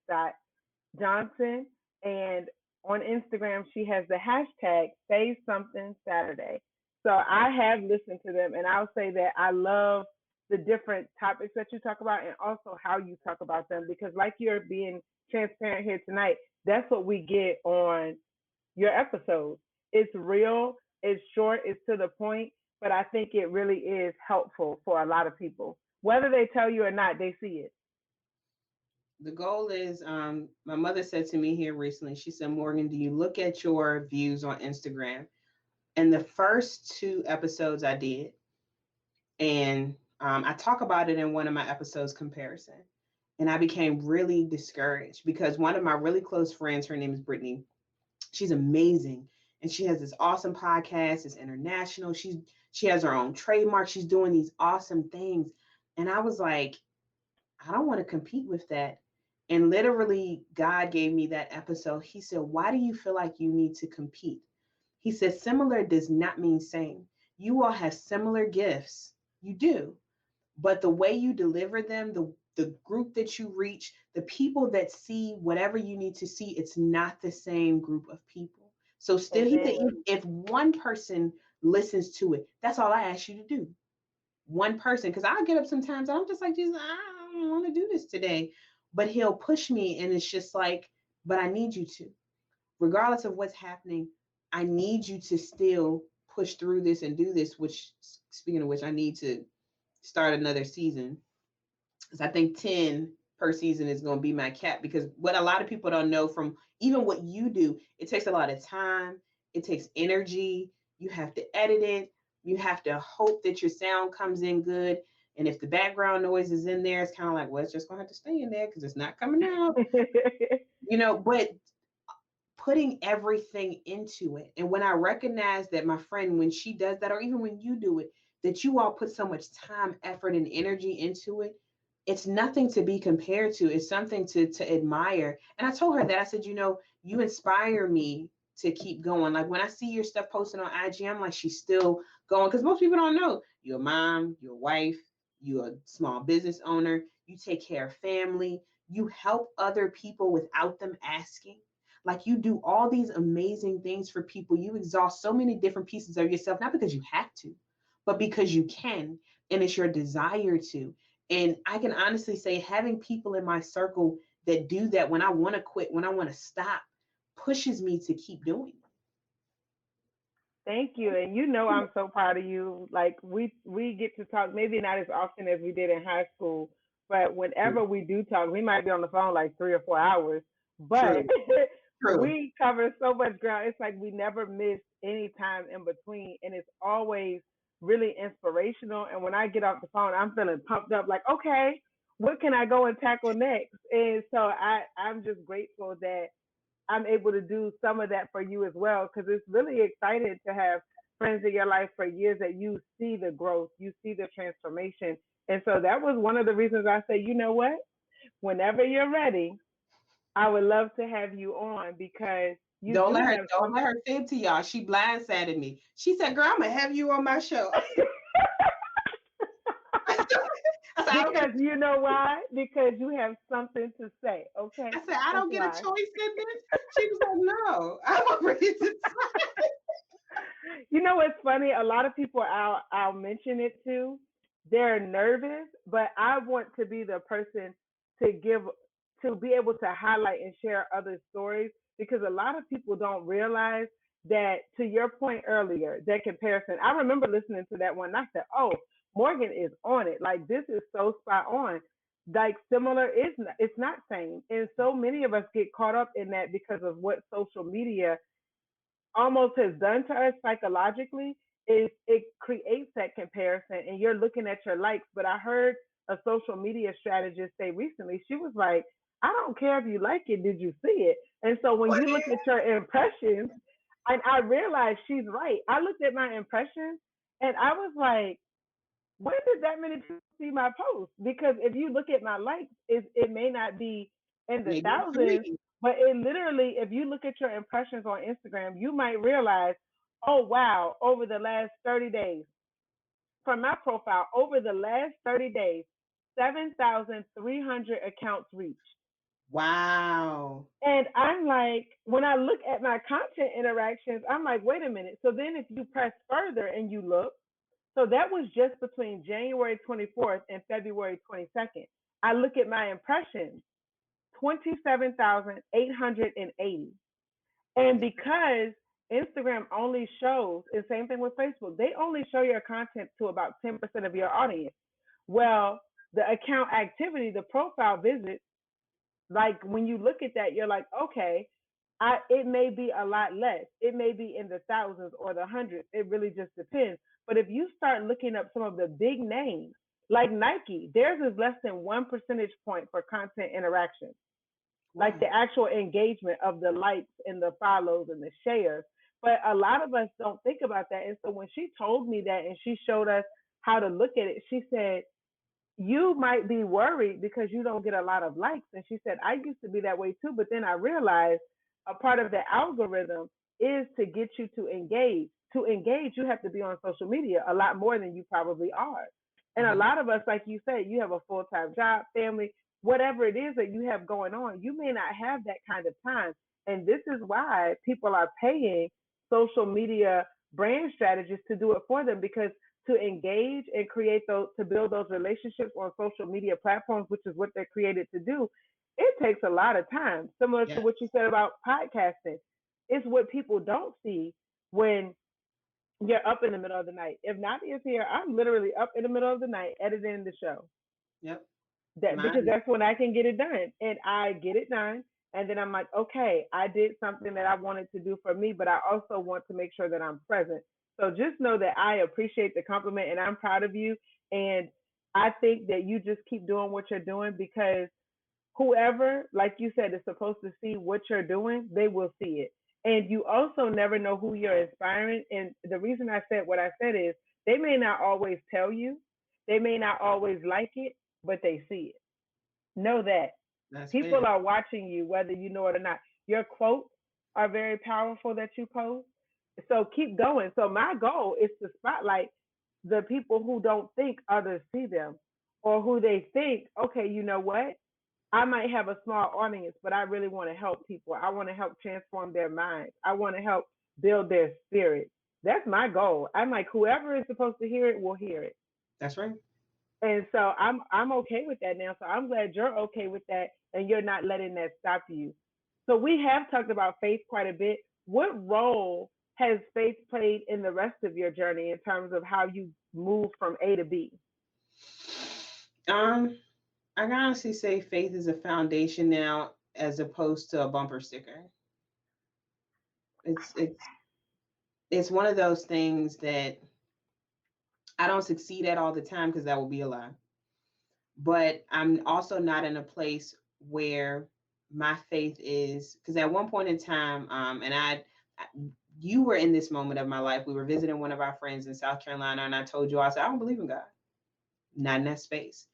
Johnson. And on Instagram, she has the hashtag Say Something Saturday. So I have listened to them, and I'll say that I love the different topics that you talk about and also how you talk about them because, like you're being transparent here tonight, that's what we get on your episodes. It's real, it's short, it's to the point, but I think it really is helpful for a lot of people. Whether they tell you or not, they see it. the goal is. My mother said to me here recently. She said, "Morgan, do you look at your views on Instagram?" And the first two episodes I did, and I talk about it in one of my episodes, comparison. And I became really discouraged because one of my really close friends, her name is Brittany. She's amazing, and she has this awesome podcast. It's international. She has her own trademark. She's doing these awesome things, and I was like, I don't want to compete with that. And literally, God gave me that episode. He said, "Why do you feel like you need to compete?" He said, "Similar does not mean same. You all have similar gifts. You do. But the way you deliver them, the group that you reach, the people that see whatever you need to see, it's not the same group of people." So still, he said, Amen. if one person listens to it, that's all I ask you to do. One person, because I get up sometimes and I'm just like, Jesus, I don't want to do this today. But he'll push me, and it's just like, but I need you to, regardless of what's happening, I need you to still push through this and do this, which, speaking of which, I need to start another season. Because I think 10 per season is going to be my cap. Because what a lot of people don't know from even what you do, it takes a lot of time, it takes energy. You have to edit it, you have to hope that your sound comes in good. And if the background noise is in there, it's kind of like, well, it's just going to have to stay in there because it's not coming out, but putting everything into it. And when I recognize that my friend, when she does that, or even when you do it, that you all put so much time, effort, and energy into it, it's nothing to be compared to. It's something to admire. And I told her that. I said, you inspire me to keep going. Like when I see your stuff posted on IG, I'm like, she's still going. Because most people don't know you're a mom, you're a wife, you're a small business owner, you take care of family, you help other people without them asking. Like you do all these amazing things for people. You exhaust so many different pieces of yourself, not because you have to, but because you can. And it's your desire to. And I can honestly say, having people in my circle that do that when I want to quit, when I want to stop, pushes me to keep doing Thank you. And you know it. I'm so proud of you. Like we get to talk maybe not as often as we did in high school, but whenever we do talk, we might be on the phone like 3 or 4 hours. But True, true. we cover so much ground. It's like we never miss any time in between, and it's always really inspirational. And when I get off the phone, I'm feeling pumped up like, okay, what can I go and tackle next? And so I'm just grateful that I'm able to do some of that for you as well, because it's really exciting to have friends in your life for years that you see the growth, you see the transformation. And so that was one of the reasons I said, you know what? Whenever you're ready, I would love to have you on because you Don't do let her have don't some. let her fib to y'all. She blindsided me. She said, "Girl, I'm gonna have you on my show." I said, "I don't get." Because you know why? Because you have something to say, okay? I said, "I That's don't get a why. choice in this." She was like, "No, I'm ready to." You know what's funny? A lot of people I'll mention it to, they're nervous, but I want to be the person to give to be able to highlight and share other stories because a lot of people don't realize that to your point earlier, that comparison. I remember listening to that one and I said, "Oh, Morgan is on it. Like this is so spot on." Like similar is not, it's not same. And so many of us get caught up in that because of what social media almost has done to us psychologically is it creates that comparison and you're looking at your likes. But I heard a social media strategist say recently, she was like, I don't care if you like it, did you see it? And so when you look at your impressions, and I realized she's right. I looked at my impressions and I was like, when did that many people see my post? Because if you look at my likes, it may not be in the Maybe thousands, 3. but it literally, if you look at your impressions on Instagram, you might realize, oh wow, over the last 30 days, from my profile, over the last 30 days, 7,300 accounts reached. Wow. And I'm like, when I look at my content interactions, I'm like, wait a minute. So then if you press further and you look, so that was just between January 24th and February 22nd. I look at my impressions, 27,880. And because Instagram only shows, and same thing with Facebook, they only show your content to about 10% of your audience. Well, the account activity, the profile visits, like when you look at that, you're like, okay, it may be a lot less. It may be in the thousands or the hundreds. It really just depends. But if you start looking up some of the big names, like Nike, theirs is less than 1 percentage point for content interaction, like Wow. the actual engagement of the likes and the follows and the shares. But a lot of us don't think about that. And so when she told me that and she showed us how to look at it, she said, you might be worried because you don't get a lot of likes. And she said, I used to be that way too. But then I realized a part of the algorithm is to get you to engage. To engage, you have to be on social media a lot more than you probably are. And a Uh-huh. lot of us, like you said, you have a full time job, family, whatever it is that you have going on, you may not have that kind of time. And this is why people are paying social media brand strategists to do it for them because to engage and create those to build those relationships on social media platforms, which is what they're created to do, it takes a lot of time. Similar to Yeah. what you said about podcasting. It's what people don't see when you're up in the middle of the night. If Nadia's here, I'm literally up in the middle of the night editing the show. Yep. That because Mine. that's when I can get it done. And I get it done. And then I'm like, okay, I did something that I wanted to do for me, but I also want to make sure that I'm present. So just know that I appreciate the compliment and I'm proud of you. And I think that you just keep doing what you're doing because whoever, like you said, is supposed to see what you're doing, they will see it. And you also never know who you're inspiring. And the reason I said what I said is they may not always tell you, they may not always like it, but they see it. Know that That's people fair. are watching you, whether you know it or not. Your quotes are very powerful that you post. So keep going. So my goal is to spotlight the people who don't think others see them or who they think, okay, you know what? I might have a small audience, but I really want to help people. I want to help transform their minds. I want to help build their spirit. That's my goal. I'm like, whoever is supposed to hear it will hear it. That's right. And so I'm okay with that now. So I'm glad you're okay with that and you're not letting that stop you. So we have talked about faith quite a bit. What role has faith played in the rest of your journey in terms of how you move from A to B? Um, I can honestly say faith is a foundation now as opposed to a bumper sticker. It's it's it's one of those things that I don't succeed at all the time because that would be a lie. But I'm also not in a place where my faith is, because at one point in time, you were in this moment of my life. We were visiting one of our friends in South Carolina, and I told you, I said, I don't believe in God, not in that space.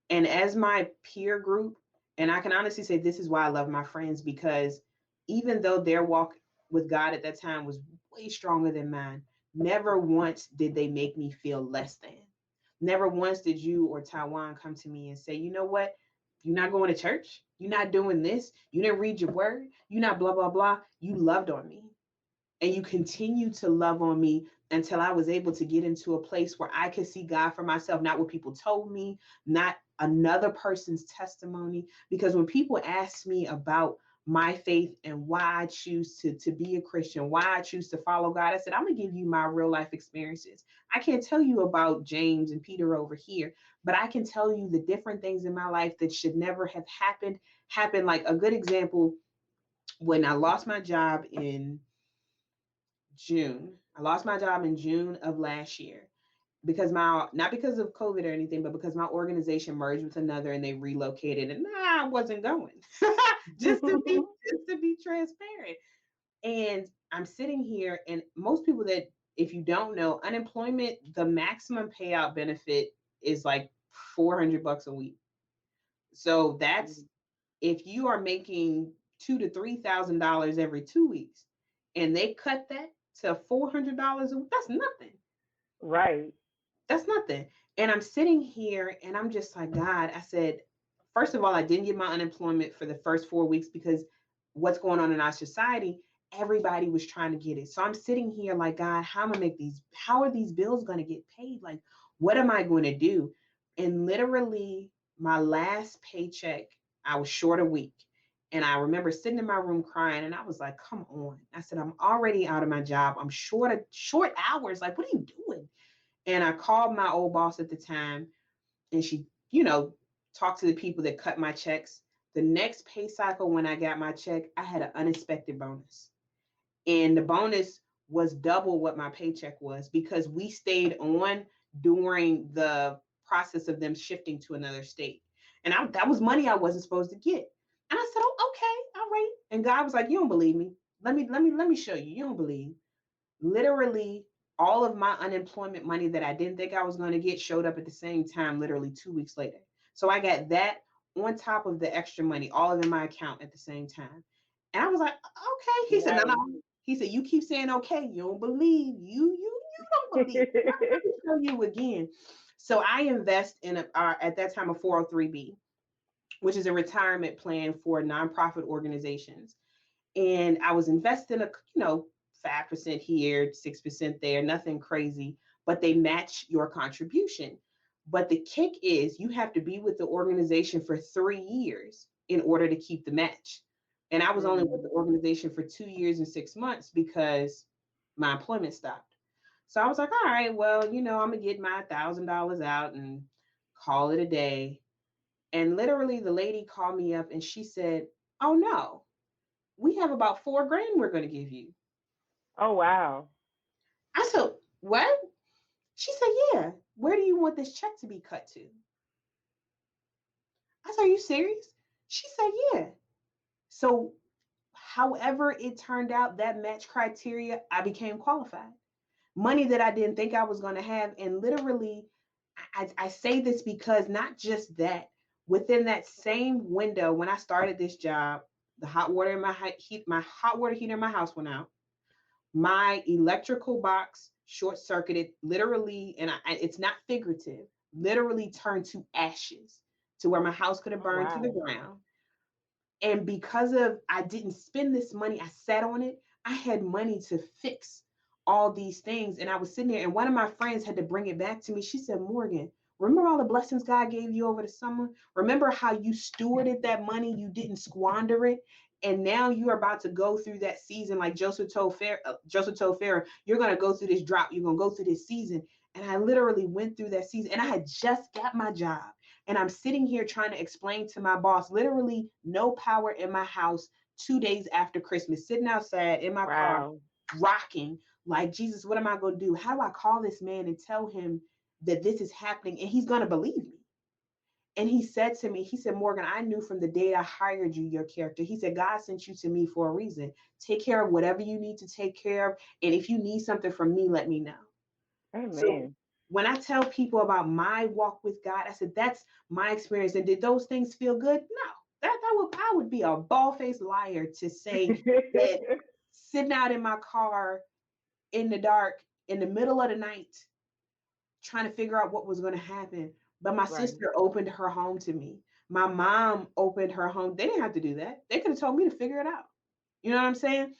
And as my peer group, and I can honestly say this is why I love my friends, because even though their walk with God at that time was way stronger than mine, never once did they make me feel less than. Never once did you or Taiwan come to me and say, you know what? You're not going to church. You're not doing this. You didn't read your word. You're not blah, blah, blah. You loved on me. And you continue to love on me until I was able to get into a place where I could see God for myself, not what people told me, not another person's testimony. Because when people ask me about my faith and why I choose to be a Christian, why I choose to follow God, I said, I'm going to give you my real life experiences. I can't tell you about James and Peter over here, but I can tell you the different things in my life that should never have happened. Like a good example, when I lost my job in June. I lost my job in June of last year because not because of COVID or anything, but because my organization merged with another and they relocated and I wasn't going. just to be transparent. And I'm sitting here and most people that if you don't know, unemployment, the maximum payout benefit is like $400 a week. So that's if you are making $2,000 to $3,000 every 2 weeks, and they cut that to $400 a week, that's nothing. Right. That's nothing. And I'm sitting here and I'm just like, God, I said, first of all, I didn't get my unemployment for the first 4 weeks because what's going on in our society, everybody was trying to get it. So I'm sitting here like, God, how are these bills going to get paid? Like, what am I going to do? And literally, my last paycheck, I was short a week. And I remember sitting in my room crying and I was like, come on. I said, I'm already out of my job. I'm short hours. Like, what are you doing? And I called my old boss at the time and she, talked to the people that cut my checks. The next pay cycle, when I got my check, I had an unexpected bonus. And the bonus was double what my paycheck was because we stayed on during the process of them shifting to another state. And that was money I wasn't supposed to get. And I said, oh, okay, all right. And God was like, you don't believe me. Let me show you. You don't believe. Literally all of my unemployment money that I didn't think I was going to get showed up at the same time, literally 2 weeks later. So I got that on top of the extra money, all of in my account at the same time. And I was like, okay. He said, no, Nice. no. He said, you keep saying, okay, you don't believe. You don't believe. Let me show you again. So I invest in at that time a 403B, which is a retirement plan for nonprofit organizations. And I was investing 5% here, 6% there, nothing crazy, but they match your contribution. But the kick is you have to be with the organization for 3 years in order to keep the match. And I was only with the Mm. organization for 2 years and 6 months because my employment stopped. So I was like, all right, well, I'm gonna get my $1,000 out and call it a day. And literally the lady called me up and she said, oh no, we have about 4 grand we're going to give you. Oh wow. I said, what? She said, yeah. Where do you want this check to be cut to? I said, are you serious? She said, yeah. So, however it turned out, that match criteria, I became qualified. Money that I didn't think I was going to have. And literally, I say this because not just that, within that same window, when I started this job, the hot water in my hot water heater in my house went out. My electrical box short circuited literally, and it's not figurative, literally turned to ashes to where my house could have Oh burned to the wow. ground. And because of I didn't spend this money, I sat on it. I had money to fix all these things. And I was sitting there, and one of my friends had to bring it back to me. She said, Morgan, Remember all the blessings God gave you over the summer? Remember how you stewarded that money? You didn't squander it. And now you're about to go through that season, like Joseph told Pharaoh, you're going to go through this drought. You're going to go through this season. And I literally went through that season, and I had just got my job. And I'm sitting here trying to explain to my boss, literally no power in my house 2 days after Christmas, sitting outside in my car, Wow. rocking, like, Jesus, what am I going to do? How do I call this man and tell him that this is happening and he's going to believe me? And he said to me, he said, Morgan, I knew from the day I hired you, your character. He said, God sent you to me for a reason. Take care of whatever you need to take care of. And if you need something from me, let me know. So Amen. when I tell people about my walk with God, I said, that's my experience. And did those things feel good? No, I would be a bald-faced liar to say that sitting out in my car in the dark, in the middle of the night, trying to figure out what was going to happen. But my Right. sister opened her home to me. My mom opened her home. They didn't have to do that. They could have told me to figure it out. You know what I'm saying?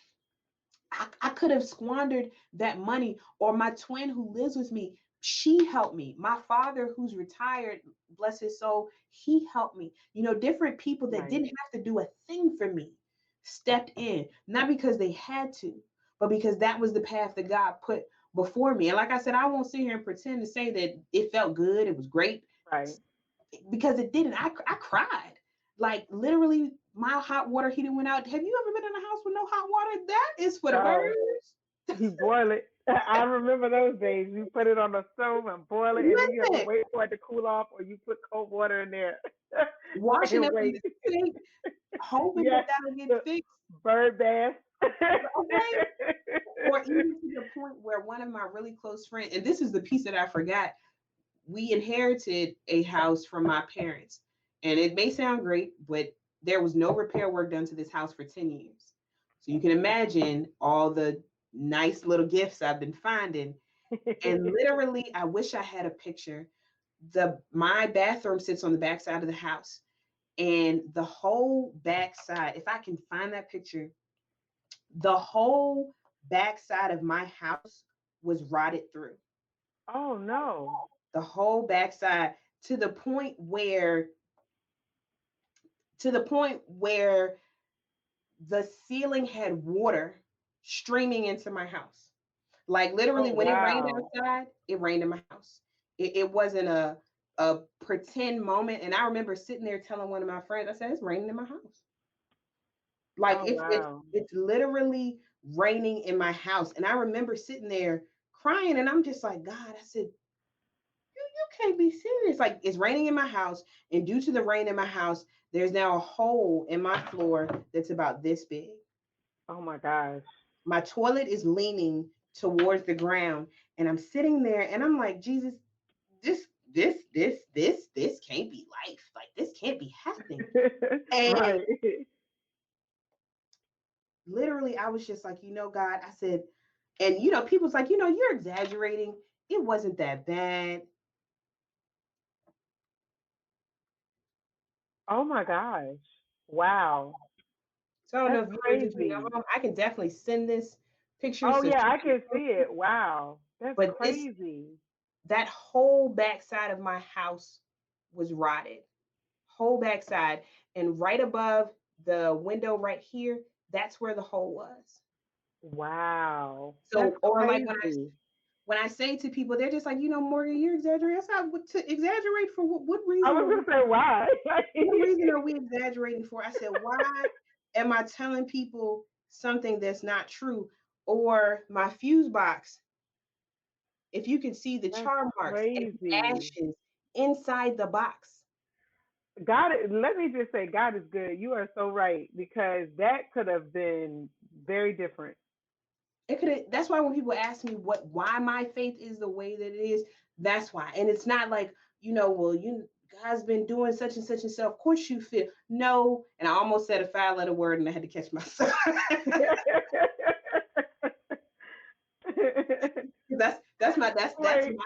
I could have squandered that money. Or my twin who lives with me, she helped me. My father, who's retired, bless his soul, he helped me. You know, different people that Right. didn't have to do a thing for me stepped in, not because they had to, but because that was the path that God put before me. And like I said, I won't sit here and pretend to say that it felt good, it was great, Right. because it didn't. I cried. Like literally, my hot water heater went out. Have you ever been in a house with no hot water? That is for the No, birds. you boil it. I remember those days. You put it on the stove and boil it, and then you have to Listen, wait for it to cool off, or you put cold water in there washing and up in wait. the sink, hoping that Yes, that'll get the fixed. bird bath. Okay. Or even to the point where one of my really close friends, and this is the piece that I forgot, we inherited a house from my parents. And it may sound great, but there was no repair work done to this house for 10 years. So you can imagine all the nice little gifts I've been finding. And literally, I wish I had a picture. My bathroom sits on the back side of the house. And the whole back side, if I can find that picture, the whole back side of my house was rotted through. Oh no. The whole back side, to the point where to the point where the ceiling had water streaming into my house. Like literally, Oh when it rained wow. outside, it rained in my house. It wasn't a pretend moment. And I remember sitting there telling one of my friends, I said, "It's raining in my house. Like Oh it's wow. it's literally raining in my house." And I remember sitting there crying, and I'm just like, God, I said, you can't be serious. Like it's raining in my house, and due to the rain in my house, there's now a hole in my floor that's about this big. Oh my gosh. My toilet is leaning towards the ground, and I'm sitting there, and I'm like, Jesus, this, this can't be life. Like this can't be happening. And Right. literally, I was just like, God, I said, and people's like, you're exaggerating. It wasn't that bad. Oh my gosh. Wow. So I don't know That's if viewers, if you crazy. know, I can definitely send this picture. Oh So yeah, I can see it. Wow. That's but this crazy. that whole backside of my house was rotted. Whole backside. And right above the window right here, that's where the hole was. Wow. That's So, or like crazy. when I say to people, they're just like, Morgan, you're exaggerating. That's not what to exaggerate for. What I reason was are we? gonna say why. What reason are we exaggerating for? I said, why am I telling people something that's not true? Or my fuse box, if you can see the That's char marks and crazy. ashes inside the box. God, let me just say, God is good. You are so right because that could have been very different. It could. That's why when people ask me why my faith is the way that it is, that's why. And it's not like, well, God's been doing such and such and so. Of course you feel no. And I almost said a 5-letter word and I had to catch myself. That's Wait,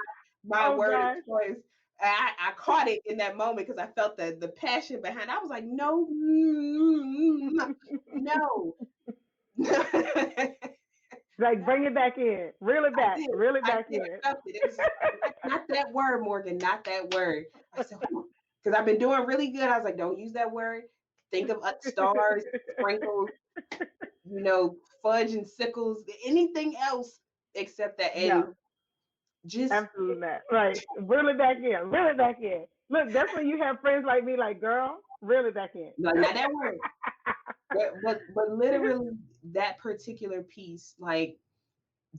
my oh word of gosh. choice. I caught it in that moment because I felt the passion behind it. I was like, no, no. Like bring it back in, I did. reel it I back did. in. I felt it. It was just not that word, Morgan. Not that word. I said, because I've been doing really good. I was like, don't use that word. Think of stars, sprinkles, fudge and sickles, anything else except that. And No, just absolutely not. Right, reel it back in, reel it back in. Look, that's when you have friends like me, like girl, reel it back in. like not that word. But literally that particular piece, like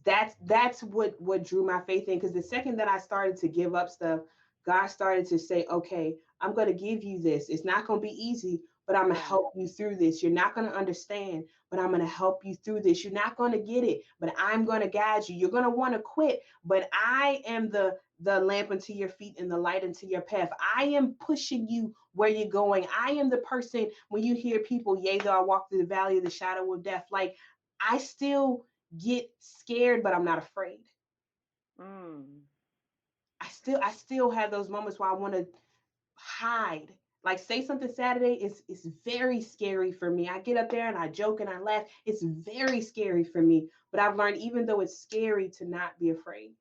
that's what drew my faith in. Because the second that I started to give up stuff, God started to say, okay, I'm going to give you this. It's not going to be easy, but I'm going to Right. help you through this. You're not going to understand, but I'm going to help you through this. You're not going to get it, but I'm going to guide you. You're going to want to quit, but I am the lamp unto your feet and the light unto your path. I am pushing you where you're going. I am the person when you hear people, yea, though I walk through the valley of the shadow of death, like I still get scared, but I'm not afraid. Mm. I still have those moments where I want to hide. Like say something Saturday is very scary for me. I get up there and I joke and I laugh. It's very scary for me. But I've learned even though it's scary to not be afraid.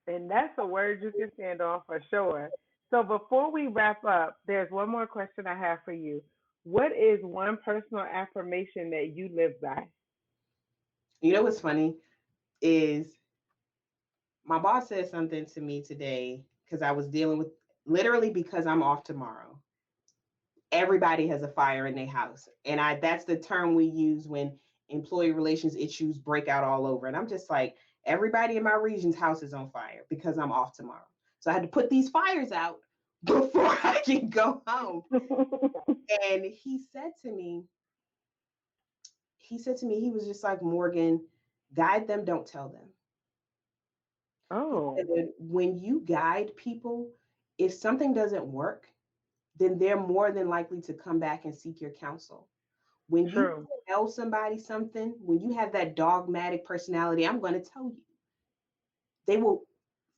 And that's a word you can stand on for sure. So before we wrap up, there's one more question I have for you. What is one personal affirmation that you live by? You know what's funny is my boss said something to me today because I was dealing with literally because I'm off tomorrow. Everybody has a fire in their house. And that's the term we use when employee relations issues break out all over. And I'm just like, everybody in my region's house is on fire because I'm off tomorrow. So I had to put these fires out before I can go home. And he said to me, he was just like, Morgan, guide them, don't tell them. He said Oh, that when you guide people, if something doesn't work, then they're more than likely to come back and seek your counsel. When you true. tell somebody something, when you have that dogmatic personality, I'm going to tell you, they will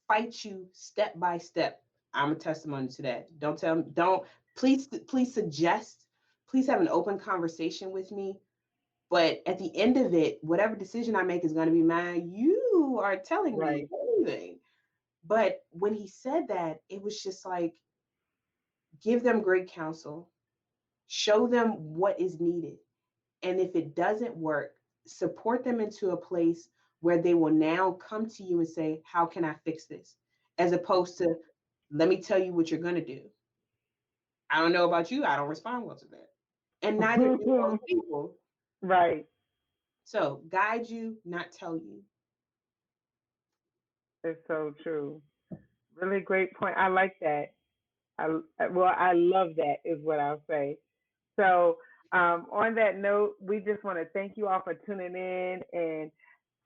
fight you step by step. I'm a testimony to that. Don't tell them, don't, please suggest, please have an open conversation with me. But at the end of it, whatever decision I make is going to be mine. You are telling me Right. anything. But when he said that, it was just like, give them great counsel, show them what is needed. And if it doesn't work, support them into a place where they will now come to you and say, how can I fix this? As opposed to, let me tell you what you're going to do. I don't know about you. I don't respond well to that. And neither do most people. Right. So guide you, not tell you. It's so true. Really great point. I like that. I love that is what I'll say. So, on that note, we just want to thank you all for tuning in and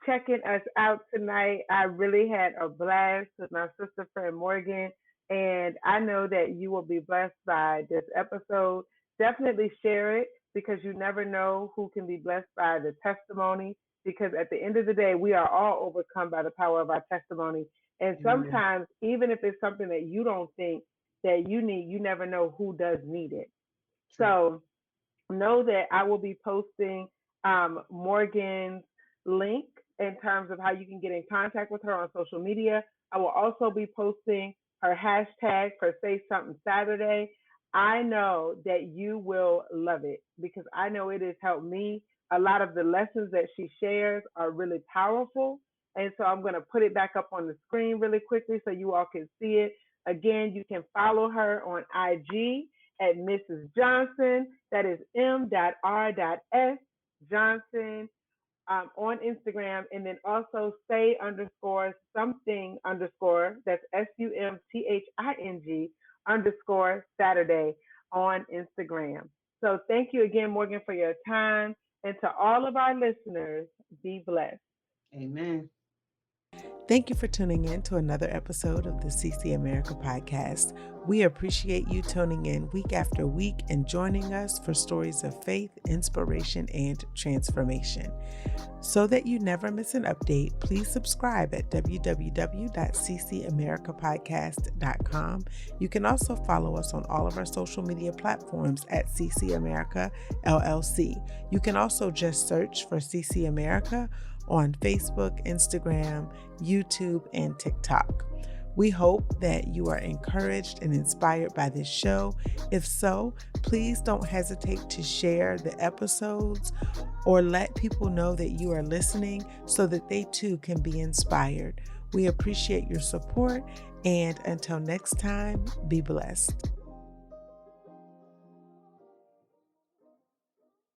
checking us out tonight. I really had a blast with my sister friend Morgan, and I know that you will be blessed by this episode. Definitely share it because you never know who can be blessed by the testimony. Because at the end of the day, we are all overcome by the power of our testimony. And Amen. sometimes, even if it's something that you don't think that you need, you never know who does need it. True. So, know that I will be posting Morgan's link in terms of how you can get in contact with her on social media. I will also be posting her hashtag for Say Something Saturday. I know that you will love it because I know it has helped me. A lot of the lessons that she shares are really powerful. And so I'm going to put it back up on the screen really quickly so you all can see it. Again, you can follow her on IG at Mrs. Johnson. That is M.R.S. Johnson on Instagram. And then also say underscore something underscore, that's SUMTHING underscore Saturday on Instagram. So thank you again, Morgan, for your time. And to all of our listeners, be blessed. Amen. Thank you for tuning in to another episode of the CC America podcast. We appreciate you tuning in week after week and joining us for stories of faith, inspiration, and transformation. So that you never miss an update, please subscribe at www.ccamericapodcast.com. You can also follow us on all of our social media platforms at CC America LLC. You can also just search for CC America on Facebook, Instagram, YouTube, and TikTok. We hope that you are encouraged and inspired by this show. If so, please don't hesitate to share the episodes or let people know that you are listening so that they too can be inspired. We appreciate your support, and until next time, be blessed.